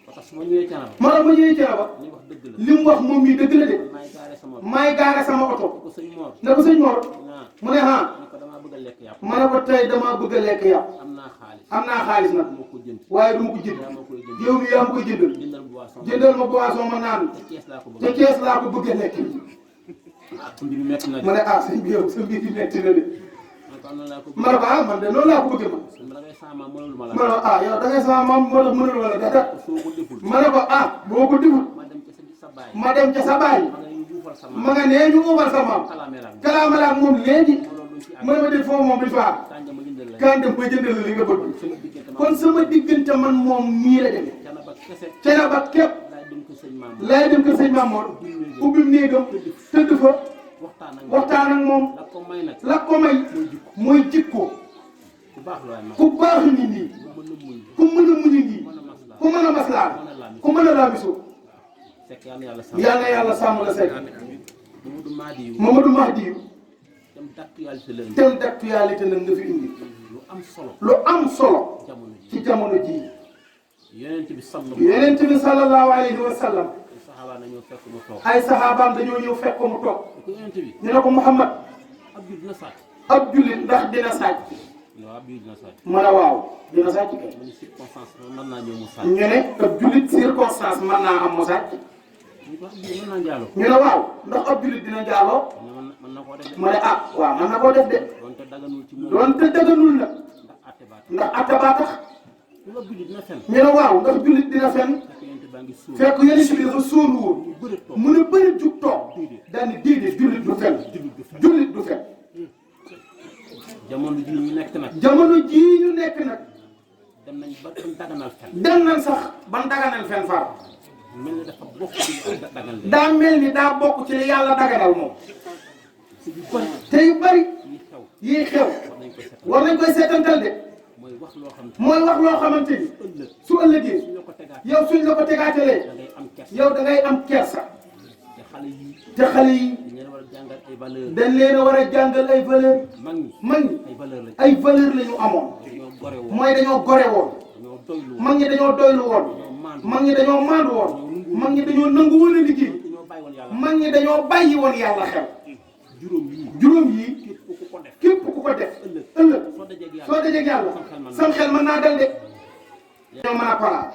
parce que su ma ñëwee canam moo tax ma ñëwee ci ba li wax dëgg la li mu wax moom mii dëgg la de maay gaare sama maay gaare sama oto ko sëñ Mor ne ko sëñ Mor naa mu ne ah ñu ko damaa bëgg a lekk yàpp ma ne ko tey damaa bëgg a lekk yàpp am naa xaalis am naa xaalis nag moo ko jënd waaye du ma ko jënd yaa ma koy jënd yow mi yaa ma koy jëndal jëndal boisson jëndal ma boisson ma naan te kees laa ko te bëgg kees laa ko bëgg a lekk mbir mi metti na de ma ne ah sëñ bi yow sa mbir yi metti na de man ko am na laa ko ma ne ko ah man de noonu laa ko bëggee man bëgg da ngay sama mënul ma la ma ne ko ah yow da ngay sama maam moo tax mënul wala dara soo ko deful ma ne ko ah boo ko deful ma dem ca sa baay ma dem ca sa baay ma nga ñu buufal sama ma nga nee ñu uubal sa maam kalaamee kalaamala ak moom léegi loolu ci ak mu ne ma def foofu moom bi fa tànja ma jëndal la kan dem ba jëndal la li nga bëgg sama diggante ma kon sama diggante man moom nii la demee cana ba kese ca na ba képp laay dem ko sëñ maam lay dem kër sëñ Maam Mor ubbi néegam tëdd fa waxtaan ak moom la ko may nag la ko may mooy jikko ku baax la waaye ma ku baax ni nii ku mën a muñ ku mën a muñu nii ku mën a maslaa ku mën a laamisu fekk yàlla yàlla sàmm yal na yàlla sàmm la sekk Mamadou Madi yu Mamadou Mahdi yu dem d'actualité la indi thème d'actualité nag nga fi indi lu am solo lu am solo jamono ji ci jamono jii yonent bi sallallahu yonent bi sallallahu alayhi wa sallam saxaaba nañoo fekk mu toog ay saxaabaam dañoo ñëw fekk ko mu toog ko yonent bi ñu ne ko Muhammad ab jul dina sàcc ab jullit ndax dina sàcc non ab jul dina sàcc mu ne waaw dina sàcc kay mu ne circonstance mën naa ñëw mu sàcc ñu ne ab jullit circonstance mën naa am mu sàcc ñu ko ab jul mën naa njaaloo ñu ne waaw ndax ab jullit dina njaaloo mën na koo def de mu ne ah waaw mën na koo def de doonte daganul ci moom doonte dëgganul nag ndax àtte baa tax ndax atta baa tax lu ab jul dina fen ñu ne waaw ndax jullit dina fen fekk yonent baa ngi suuf fekk yonent bi dafa sóonu woon ñu bëri toog mu ne bëri jug toog daal ni déedéet jullit du fen jullit du fen jamono ji ñu nekk nag jamono jii ñu nekk nag dem nañ ba daganal fen dem nañ sax ban daganal fen far mel ni dafa bokk ci daganal leen daa mel ni daa bokk ci li yàlla daganal moom si yu bëri te yu bari yi xew yii xew war nañ ko set war nañ koy seetantal de mooy wax loo xam ne mooy wax loo xamante ni ëllëg su ëllëgee suñ la ko tegaat yow suñ la ko tegaatalee da ngay am kers yow da ngay am kersa te xale yi te xale yi dañ leen war a jàngal ay valeur dañ leen a war a jàngal ay valeur mag ñi mag ñi ay valeur lañ ay valeur la ñu amoon dañoo gore woon mooy dañoo gore woon dañoo doylu woon mag ñi dañoo doylu woon mag ñi dañoo maandu woon mag ñi dañoo nangu woon a liggéey dañoo bàyyi woon yàlla mag ñi dañoo bàyyi woon yàlla xel juróom yii juróom yii képp ku ko def képp ku ko def ëllëg ëllëg soo dajeeg yàlla soo dajeeg yàlla sam xel mën naa dal de dañoo mën a palaat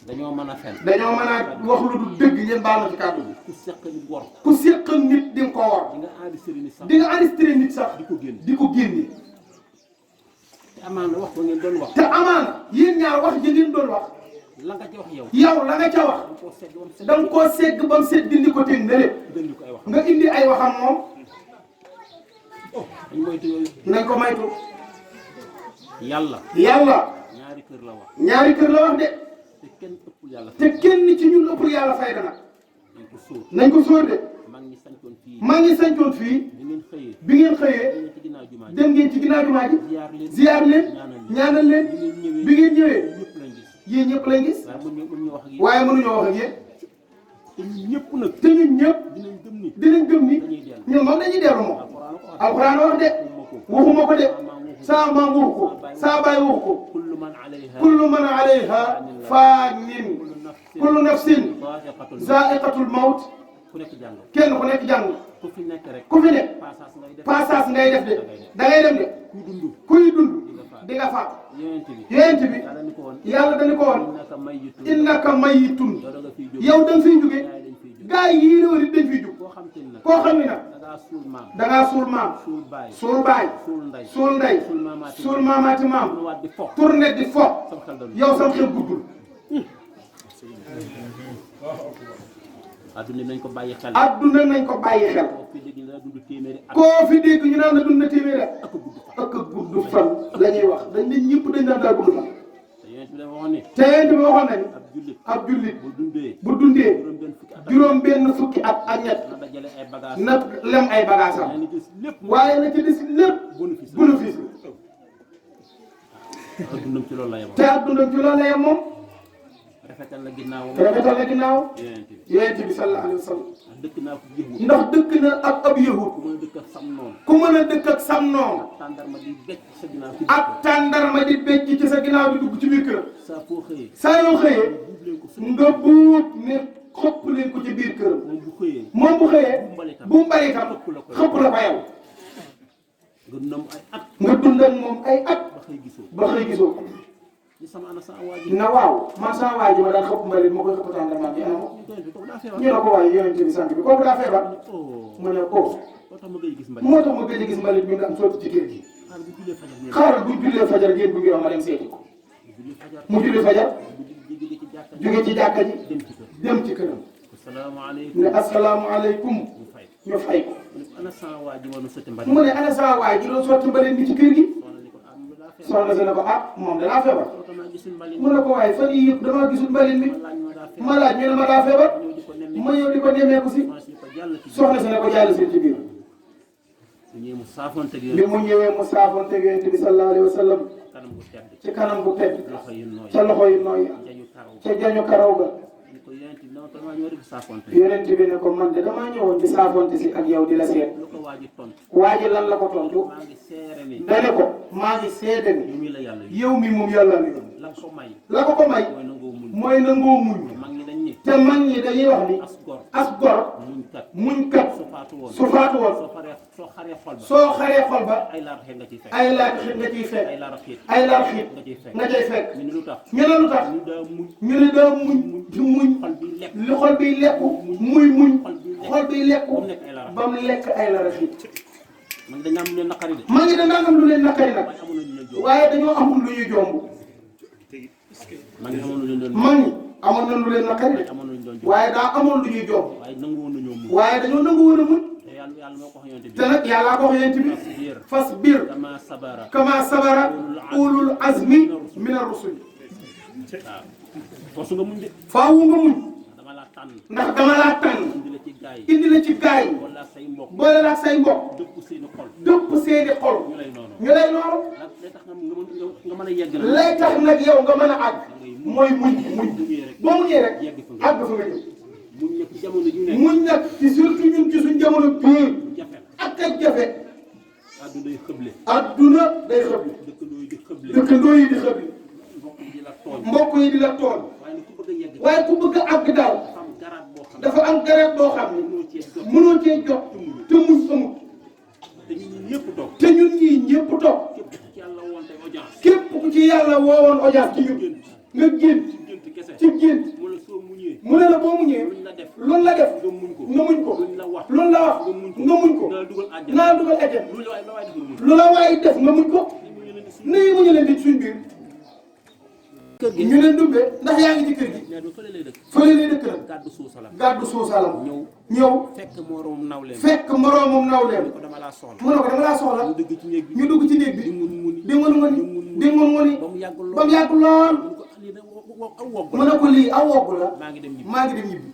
dañoo mën a fen dañoo mën a wax lu du dëgg ngeen baal ma ci kàddu bi ku seq ni wor ku séqal nit di nga ko war di nga enregistré ni sax di nga enregistré nit sax di ko génn di ko génne te amaana wax ba ngeen doon wax te amaana yéen ñaar wax ji ngeen doon wax la nga ci wax yow yow la nga ca wax dañ koo segg ba mu segg da nga koo segg ba mu set dindi ko teg na lépp dënd ko ay wax nga indi ay waxam moom dañ moytu yooyu nañ ko maytu yàlla yàlla ñaari kër la wax ñaari kër la wax de te kenn ëppul yàlla te kenn ci ñun ëppul yàlla fayda nag dañ ko sóor nañ ko sóor de mag ñi sañcoon fii maa ngi sañcoon fii bi ngeen xëyee bi ngeen xëyee dañu ci ginnaaw jumaa ji dem ngeen ci ginnaaw jumaa ji ziyaar leen ziyaar leen ñaanal leen bi ngeen ñëwee ñëpp lañ gis yéen ñëpp lañ gis waaye mën ñu wax ak yéen waaye mënuñoo wax ak yéen te ñun ñëpp nag te ñun ñëpp dinañ gëm ni dinañ gëm ni dañuy dellu ñun moom dañuy dellu moom alquran ko wax alxuraan wax de waxuma ko de saa maam waxu ko saa baay waxu ko kullu man alayha kullu man alayha faanin kullu nafsin dha'iqatul mawt zaiqatul mawt ku nekk jàng kenn ku nekk jàng ku fi nekk rek ku fi nekk passage ngay def passage ngay def de da ngay dem de ku dund kuy dund di nga faat yonent bi yonent bi yàlla ni ko woon yàlla dañu ko woon innaka mayyitun innaka mayyitun yow da nga fiy jóg yow da nga fiy jóge yaay dañ fiy jóg gaa yi yii réew dañ fiy jóg koo xam te ni nag koo xam ni nag da dangaa suul maam. dangaa suul maam. suul baay. suul baay. suul ndey. suul ndey. suul maamaati maam. waat di fo. tourné di fo. sama xel doon yow sam xel guddul. adduna nañ ko bàyyi xel. adduna nañ ko bàyyi xel. koo fi dégg ñu dund téeméeri at. koo fi dégg ñu naan la dund na téeméeri at. ak gudd fan la ñuy wax dañ ne ñëpp dañ daan daal gudd fan. te yéen bi dafa waxoon ne. te yéen bi waxoon nañu. ab jullit. ab jullit bu dundee. bu dundee. juróom benn juróom benn fukki fukki at at ak ñett. na dajale ay bagages. na lem ay bagages am. na gis lépp. waaye na ci des lépp. bénéfice ak dundam ci loolu la yemoon. te ak dundam ci loolu la yem moom. rafetal la ginnaawam. rafetal la ginnaaw. yonent bi sallallahu alayhi wa sallam. dëkk naa ko yëngu. ndax dëkk na ak ab yahud. ku mën a dëkk ak sam noonu. ku mën a dëkk ak sam noonu. tàndarma di becc sa ginnaaw. ak tàndarma di becc ci sa ginnaaw di dugg ci biir kër. saa foo xëyee. saa yoo xëyee. nga buub ne xëpp leen ko ci biir kër. moom bu xëyee. moom bu xëyee. bu mbalitam xëpp la ko yow. nga dundam ay at. nga dund ak moom ay at. ba xëy gisoo. ba xëy gisoo. ni sama ana sa waa ji. na waaw man sama waa ji ma daan xëpp mbalit ma koy xëpp tàndarma bi ana moom. ñu ne ko waaye yonent bi sant bi kooku daa feebar. mu ne ko. moo tax ma gëj gis mbalit. moo tax ma gëj a gis mbalit mi nga am sotti ci kër gi. xaaral bu jullee fajar ngeen bëgg wax ma dem seeti ko. mu julli fajar. jóge ci jàkka ji. dem ci këram. asalaamaaleykum. ne asalaamaaleykum. ñu fay ko. ana sa waa ji woon sotti mbalit. mu ne ana sa waa ji doon sotti mbalit mi ci kër gi. soxna si ne ko ah moom danaa feebar. mu ne ko waaye fan yii yëpp damaa gisul mbalit mi. ma laaj ñu ne ma daa feebar. ma ñëw di ko nemmeeku si. soxna si ne ko jàll si ci biir. bi mu ñëwee mu saafoonteeg yonent bi sallallahu alayhi wa sallam. ci kanam bu tedd. ca loxo yu nooy. ca jañu karaw ga. yonent bi ne ko man de damaa ñëwoon di saafoonte si ak yow di la seet. waa ji lan la ko tontu. dane ko maa ngi seede ni yow mi moom yàlla ni la ko may mooy nangoo muñ. te mag ñi dañuy wax ni as gor muñ kat su faatu woon soo xaree xol ba ay laar xiit nga ciy fekk ay laar xiit nga cay fekk ñu ne lu tax ñu ne daa muñ di muñ li xol biy lekku muy muñ xol biy lekku ba mu lekk ay laar xiit. man dañu am lu leen naqari de. maa ngi danaa am lu leen naqari nag. waaye dañoo amul lu ñu jomb. maa ngi amoon lu leen doon. maa ngi amoon na lu leen naqari de. waaye daa amoon lu ñuy jomb. waaye nangu woon nañoo muñ. waaye dañoo nangu woon a muñ. te yàlla moo ko wax yonent bi. te nag yàllaa ko wax yonent bi. fasbir kama sabara ulul azmi min ar-rusul. waaw force nga muñ de. faawu nga muñ. dama laa tànn. ndax dama laa tànn. indi la ci gaay yi. boole la ak say mbokk. dëpp seeni xol. dëpp seeni xol. ñu lay noonu. lay tax nga mën a yegg nag. lay tax nag yow nga mën a àgg. mooy muñ boo muñee rek àgg fa nga jëm. muñ nag ci jamono ju ne. muñ nag ci surtout ñun ci suñ jamono bii. ak ak jafe. adduna day xëble. adduna day xëble. dëkkandoo yi di xëble. mbokk yi di la tooñ. waaye ku bëgg a àgg daal. dafa am garab boo xam ne mënoo cee jot te muñ amut. te ñun ñii ñëpp toog. képp ku ci yàlla woowoon audience ci ñun nga génn ci génn mu ne la boo muñee loolu la def nga muñ ko loolu la wax nga muñ ko naa dugal ajjat lu la waaye def nga muñ ko nii mu ñu leen di suñ biir. ñu leen dumbee ndax yaa ngi ci kër gi fële lay dëkk nag gàddu suusalam ñëw fekk moroomum nawleem mu ne ko dama laa soxla ñu dugg ci néeg bi di ngun nguni ba mu yàgg lool mu ne ko lii aw wogg la maa ngi dem ñibbi.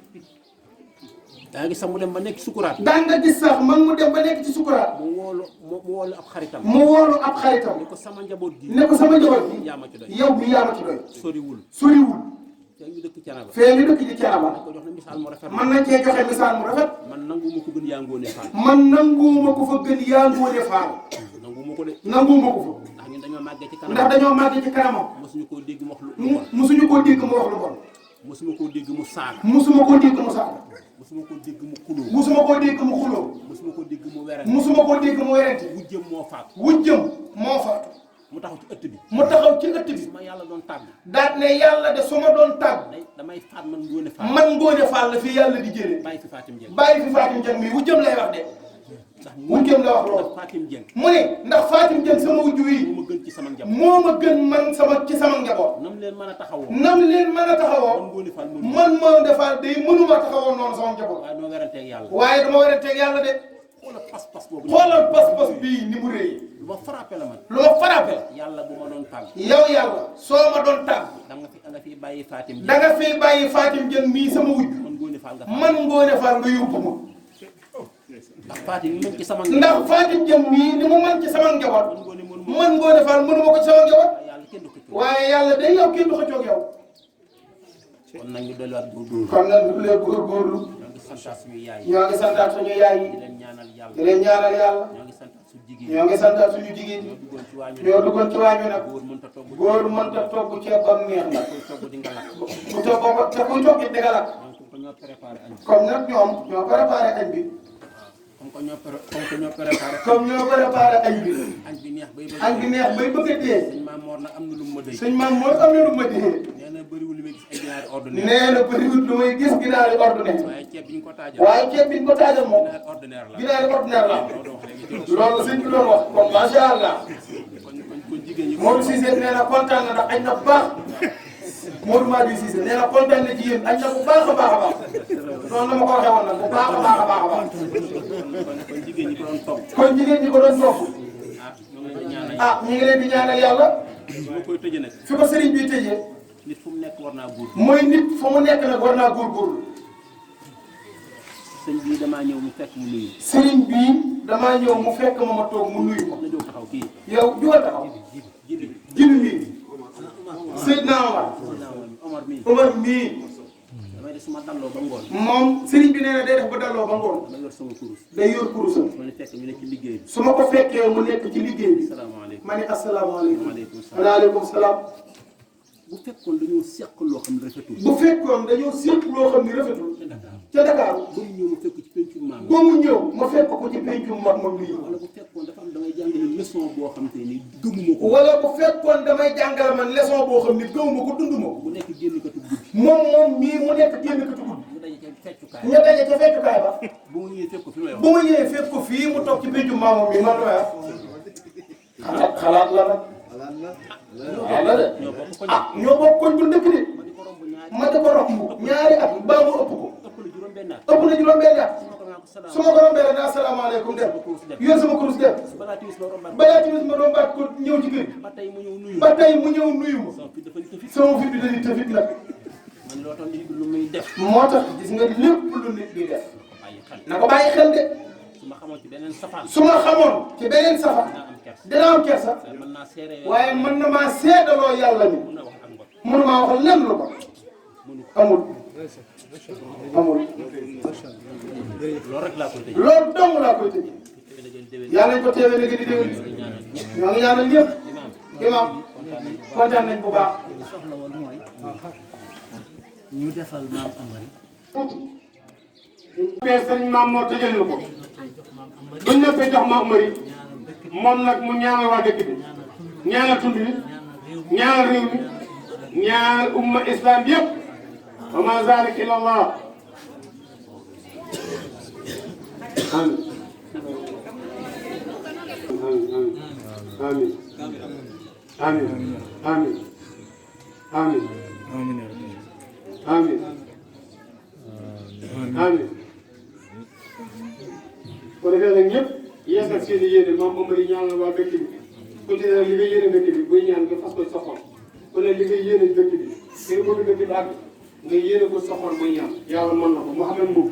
daa nga gis sax mu dem ba nekk ci sukuraat. daa nga gis sax man mu dem ba nekk ci sukuraat. mu woolu ab xaritam. ne ko sama njaboot gi. yaa ma ci doy. yow mi yaa ma ci doy. soriwul. fee ñu dëkk Canaba. mën nañ cee joxe misaal mu rafet. man nanguwuma ko gën yaa ngoone faal. man nanguwuma ko fa gën yaa ngoone faal. nanguwuma ko de. nanguwuma ko fa. ndax ñun dañoo màggee ci kanamam. ndax dañoo màggee ci kanamam. mosuñu koo dégg mu wax lu bon. mosuñu koo dégg mu wax lu bon. mosuma koo dégg mu saaga. mosuma koo dégg mu saaga. mosuma koo dégg mu xuloo. mosuma koo dégg mu xuloo. mosuma koo dégg mu werante. mosuma koo dégg mu werante. wujjëm moo faatu. mu taxaw ci ëtt bi. su ma yàlla doon tàgg. daal ne yàlla de su ma doon tàgg. damay faat man Ngoone Fall. man Ngoone Fall la fi yàlla di jëlee. bàyyi fi Fatim Dieng. mi wujjëm lay wax de. wujjam la wax loolu Fatim Dieng mu ne ndax Fatim Dieng sama wujj wi moo ma gën ci sama njaboot moo ma gën man ci sama njaboot nam leen mën a taxawoo nam leen mën a taxawoo Ngoné Fall man moo defal day mënuma taxawoo noonu sama njaboot waaye noo weranteeg yàlla waaye dama war a teg yàlla de xoolal pas-pas boobu xoolal pas-pas bii ni mu rëy lu ma frappé la man lu ma frappé yàlla bu ma doon tàgg yow yàlla soo ma doon tàgg da nga fi bàyyi Fatim Dieng da nga fiy bàyyi Fatim Dieng mii sama wujj man Ngoné Fall nga man Ngoné Fall nga yóbbu ma ndax Fatim yi mën ci sama ndax Fatim Dieng mii ni mu mën ci sama njaboot man Ngoné mënu man Ngoné Fall mënuma ko ci sama njaboot yàlla kenn du ko ci waaye yàlla day yow kenn du xëccoog yow kon nag ñu delluwaat góorgóorlu kon nag du lee góorgóorlu ñoo ngi santaat suñu yaay yi ñoo ngi santaat suñu yaay yi di leen ñaanal yàlla di leen ñaanal yàlla ñoo ngi santaat suñu jigéen ñoo ngi santaat suñu jigéen ñoo duggoon ci waañu ñoo duggoon ci waañu nag góor mënta togg góor mënta togg ceeb ba mu neex nag koy togg di nga lakk bu togg ko te kuy togg it di nga lakk donc ko ñoo préparé añ comme nag ñoom ñoo préparé añ bi comme que ñoo préparé comme ñoo préparé añ bi añ bi neex bay bëgg añ bi neex bay bëgg a dee sëñ Maam Mor nag am na lu mu ma déy suñ maam mooy am na lu ma dee nee na bëriwul li may gis ay ginaari ordinaire nee na bëriwut lu may gis ginaari ordinaire waaye ceeb bi ñu ko taajal waaye ceeb bi ñu ko taajal moom ginaari ordinaire la ginaari ordinaire la loolu wax léegi ci loolu sëñ bi doon wax kon macha allah kon jigéen ñi Modou Cissé nee na kontaan na ndax añ na bu baax Modou Madi Cissé nee na kontaan na ci yéen añ na bu baax a baax a baax noonu la ma ko waxee woon nag bu baax a baax a baax a baax kon jigéen ñi ko doon togg kon jigéen ñi ko doon topp ah ñu ngi leen di ñaanal ah ñu ngi leen di ñaanal yàlla su ma koy tëjee nag fi ko sëriñ bi tëjee nit fu mu nekk war naa góor mooy nit fu mu nekk nag war naa góorgóorlu sëñ bii damaa ñëw mu fekk mu nuyu sëriñ bii damaa ñëw mu fekk ma ma toog mu nuyu ko na jóg taxaw kii yow jugal taxaw jibi jibi mii Seydina Omar mii Omar mii damay def suma dalloo ba ngoon moom sëriñ bi nee na day def ba dalloo ba ngoon ma yor sama kurus day yor kurusam ma ne fekk ñu ne ci liggéey bi su ma ko fekkee mu nekk ci liggéey bi salaamaaleykum ma ne asalaamaaleykum waaleykum salaam waaleykum salaam bu fekkoon dañoo seq loo xam ne rafetul bu fekkoon dañoo séq loo xam ni rafetul ca Dakar ba mu ñëw mu fekk ci pencu maam ba mu ñëw ma fekk ko ci pencum mag ma nuyu wala bu fekkoon dafa am damay jàngale leçon boo xam te ni gëmuma ko wala bu fekkoon damay jàngale man leçon boo xam ni gëwuma ko dunduma ko bu nekk génn katu guddi moom mii mu nekk génn katu guddi mu daje ca feccukaay ñu daje ca feccukaay ba bu mu ñëwee fekk ko fi may wax bu ma ñëwee fekk ko fii mu toog ci pencum maamam mi noonu la may wax xalaat la nag waaw la de ñoo bokk ko ah ñoo bokk koñ bu dëkk de ma di ko romb ñaari ma di ko romb ñaari at mbaa mu ëpp ko ëpp la juróom benn at ëpp na juróom-benn at ma ko naan ko salaam su ma ko rombee rek ne asalaamaaleykum dem yor sama kurus dem balaa timis ma rombaat balaa tamit ma rombaat ko ñëw ci kër gi ba tey mu ñëw nuyu ba tey mu ñëw nuyu ma sama fi dafa ni tëfit sama fit bi dañuy tëfit nag man loo tax nit lu muy def moo tax gis nga lépp lu nit di def bàyyi xel na ko bàyyi xel de su ma xamoon ci beneen safaan su ma xamoon ci beneen safa dinaa am kers dina am kersa mën naa seere waaye mën na maa seedaloo yàlla ni mën na wax ak ngor mënu maa wax lenn lu ko amul amul loolu rek laa koy tëj loolu dong laa koy tëj yàlla nañ ko teewee léegi di déwén ñoo ngi ñaanal ñëpp imam kontaan nañ bu baax soxla woon mooy ñu defal maam Amary mais sëñ Maam Mor tëjal na ko buñ noppee jox Maam Amary moom nag mu ñaanal waa dëkk bi ñaanal tund bi ñaanal réew mi ñaanal umma islam bi yëpp wa ma zalik illa Allah amin amin amin amin amin amin amin ko defee nag ñëpp yeesal seen i yéene Maam Amary ñaanal waa dëkk bi ku ci ne li nga yéene dëkk bi buy ñaan nga fas ko soxal ku ne li nga yéene dëkk bi ngay bëgg dëkk bi àgg nga yéene ko soxal buy ñaan yàlla mën na ko Mouhamed Mbow